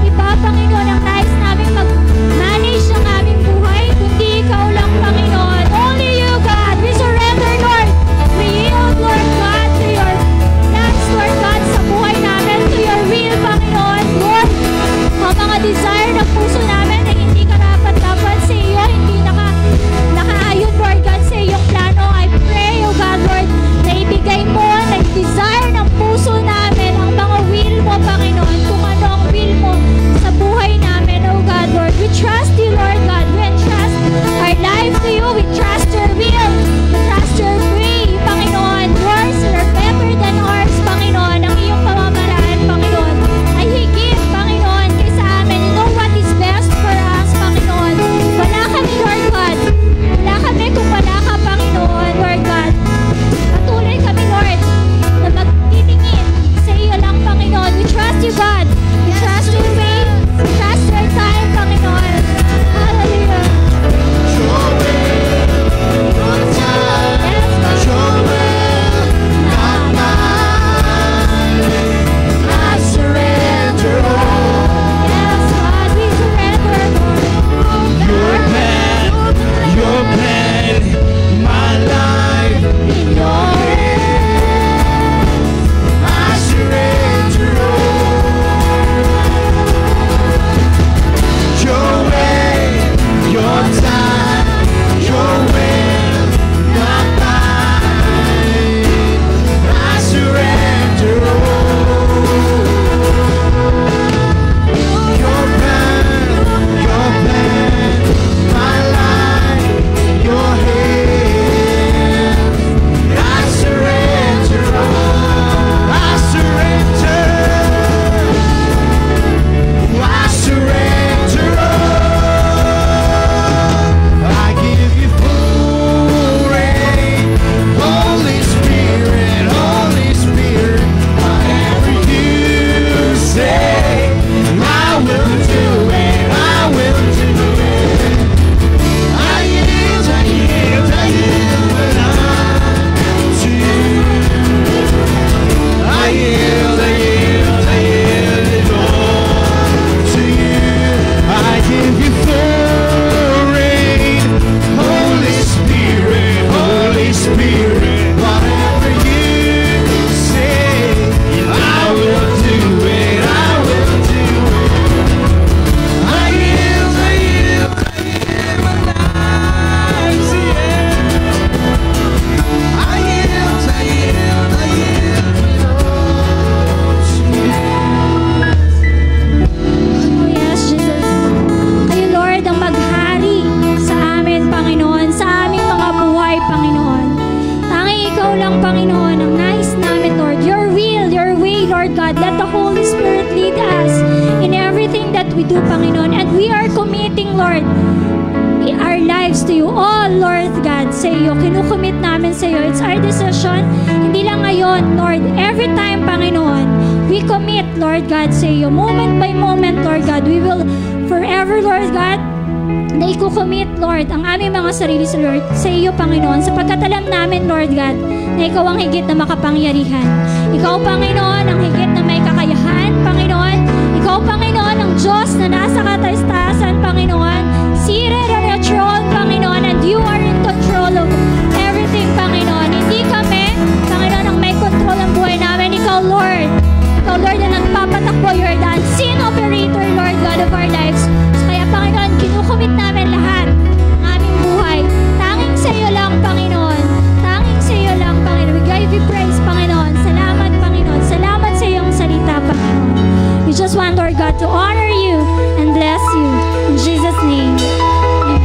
iba, Panginoon, ang nais namin mag-manage ng aming buhay, kundi ikaw lang, Panginoon. Only you, God. We surrender, Lord. We yield, Lord God, to your plans, Lord God, sa buhay namin, to your will, Panginoon. Lord, ang mga desire ng puso namin na hindi karapat-dapat sa iyo, hindi nakaayon, Lord God, sa iyong plano. I pray, O God, Lord, na ibigay mo, na desire ng puso namin ang mga will mo, Panginoon, kung ano ang will mo sa buhay namin, O God, Lord. We trust you, Lord God. We entrust our life to you. We trust your will. We trust your way, Panginoon. Yours are better than ours, Panginoon. Ang iyong pamamaraan, Panginoon, ay higit, Panginoon, kaysa amin. You know what is best for us, Panginoon. Wala kami, Lord God. Wala kami kung wala ka, Panginoon, Lord God. Patuloy kami, Lord, na magtitingin sa iyo lang, Panginoon. We trust you, God. We trust your way. We trust your time, Panginoon. Hallelujah. Your will, your time, your will, not mine. I surrender all. Yes, God, we surrender, Lord. Your plan, my life in your hands. I surrender all. Your way, your time, your will, not mine. I surrender all. Your plan, my life, your hands. I surrender all. I surrender. I surrender all. I give you full reign. Holy Spirit, whatever you say, I will do it. I will do it. I yield it all to you. I yield it all to you. I give you full reign. Holy Spirit, whatever you say, I will do it. I will do it. I yield my life to you. I yield it all to you. Oh yes, Jesus. Kayo, Lord, ang maghari sa amin, Panginoon, sa aming mga buhay, Panginoon. Tanging ikaw lang, Panginoon, ang nais namin, Lord. Your will, your way, Lord God. Let the Holy Spirit lead us in every we do, Panginoon. And we are committing, Lord, our lives to you. All, Lord God, sa iyo. Kinukomit namin sa iyo. It's our decision. Hindi lang ngayon, Lord. Every time, Panginoon, we commit, Lord God, sa iyo. Moment by moment, Lord God, we will forever, Lord God, na ikukomit, Lord, ang aming mga sarili sa Lord, sa iyo, Panginoon, sapagkat alam namin, Lord God, na ikaw ang higit na makapangyarihan. Ikaw, Panginoon, ang higit na may kakayahan, Panginoon. Ikaw, Panginoon, ang Diyos na nasa kataas-taasan, Panginoon. Seated on your throne, Panginoon, and you are in control of everything, Panginoon. Hindi kami, Panginoon, ang may control ng buhay namin. Ikaw, Lord. Ikaw, Lord, na nagpapatakbo. You're the unseen operator, Lord God, of our lives. Kaya, Panginoon, kinukumit namin lahat ng aming buhay. Tanging sa iyo lang, Panginoon. Tanging sa iyo lang, Panginoon. We give you praise, Panginoon. Salamat, Panginoon. Salamat sa iyong salita, Panginoon. We just want, Lord God, to honor you and bless you. In Jesus' name. Amen.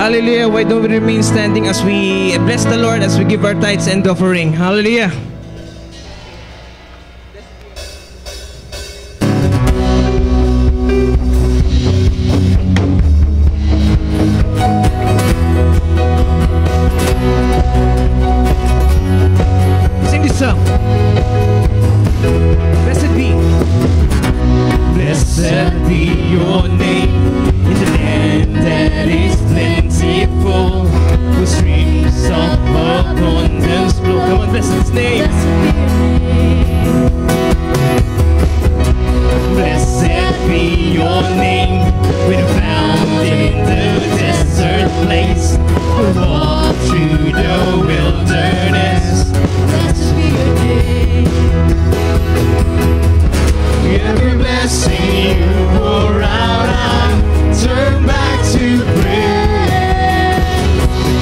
Hallelujah. Why don't we remain standing as we bless the Lord as we give our tithes and offering? Hallelujah. Sing this song. Blessed be. Blessed be your name in the land that is plentiful, with streams of abundance flow. Come on, bless His name. Blessed be your name. We're found in the desert place. We'll walk through the wilderness. Blessed be your name. Every blessing you pour out, I turn back to praise.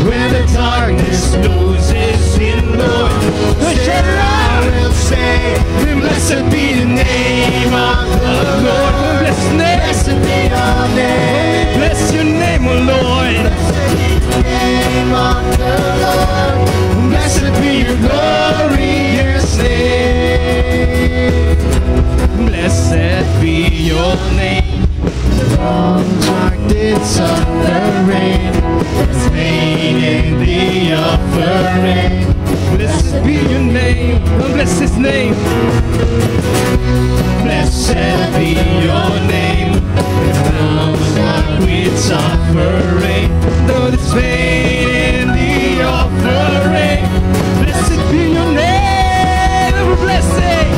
When the darkness closes in, Lord, I will say, blessed be the name of the Lord. Blessed be your name. Bless your name, O Lord. Blessed be the name of the Lord. Blessed be your glorious name. Blessed be your name. From darkness of the rain, that's made in the offering. Blessed be your name. Oh, bless His name. Blessed be your name. From darkness offering, though it's made in the offering. Blessed be your name. Every blessing.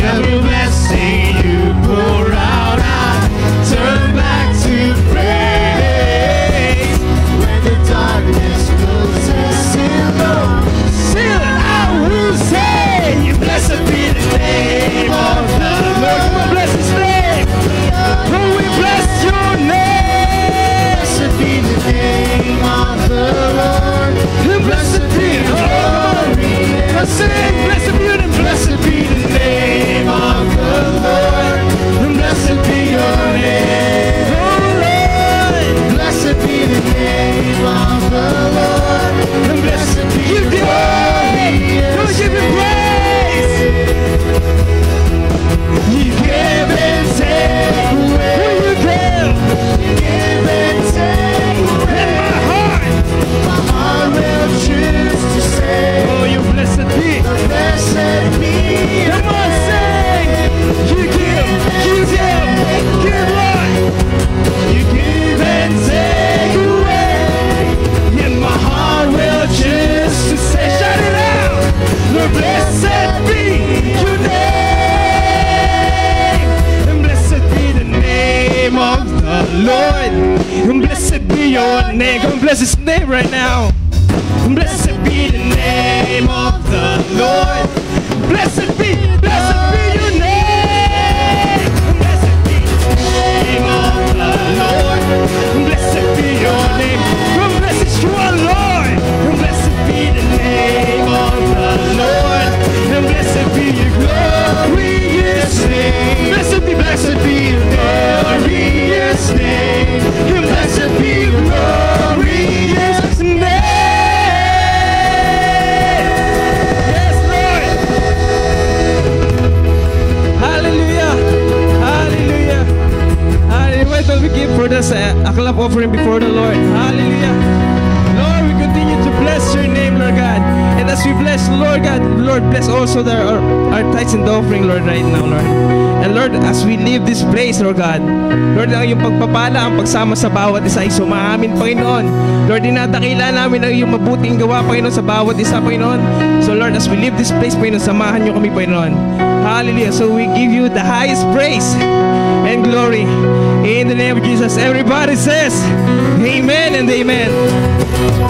Every blessing you pour out, I turn back to praise. When the darkness closes in, Lord, still I will say, blessed be the name of the Lord. Come on, bless His name. Oh, we bless your name. Blessed be the name of the Lord. Blessed be the glory. Blessed be the blessed be the name of the Lord. Blessed be your name, oh Lord. Blessed be the name of the Lord. Blessed be your glory. Don't give Him praise. You give and take away. You give and take away. And my heart will choose to say, oh, you blessed be. Blessed be. Come on, sing. You give, Lord. You give and take away. And my heart will choose to say, shout it out. Lord, blessed be your name. And blessed be the name of the Lord. And blessed be your name. Come on, bless His name right now. Blessed be the name of the Lord. Blessed be your name. Blessed be the name of the Lord. Blessed be your name. Bless Yeshua, Lord. Blessed be the name of the Lord. And blessed be your glorious name. Blessed be your glorious name. And blessed be your glorious name. sacrificial offering before the Lord. Hallelujah. Lord, we continue to bless your name, Lord God. And as we bless, Lord God, Lord, bless also our tithes and offering, Lord, right now, Lord. And Lord, as we leave this place, Lord God, Lord, ang iyong pagpapala, ang pagsama sa bawat isa ay sumaamin, Panginoon. Lord, dinadakila namin ang iyong mabuting gawa, Panginoon, sa bawat isa, Panginoon. So Lord, as we leave this place, Panginoon, samahan niyo kami, Panginoon. Hallelujah. So we give you the highest praise and glory. In the name of Jesus, everybody says, Amen and Amen.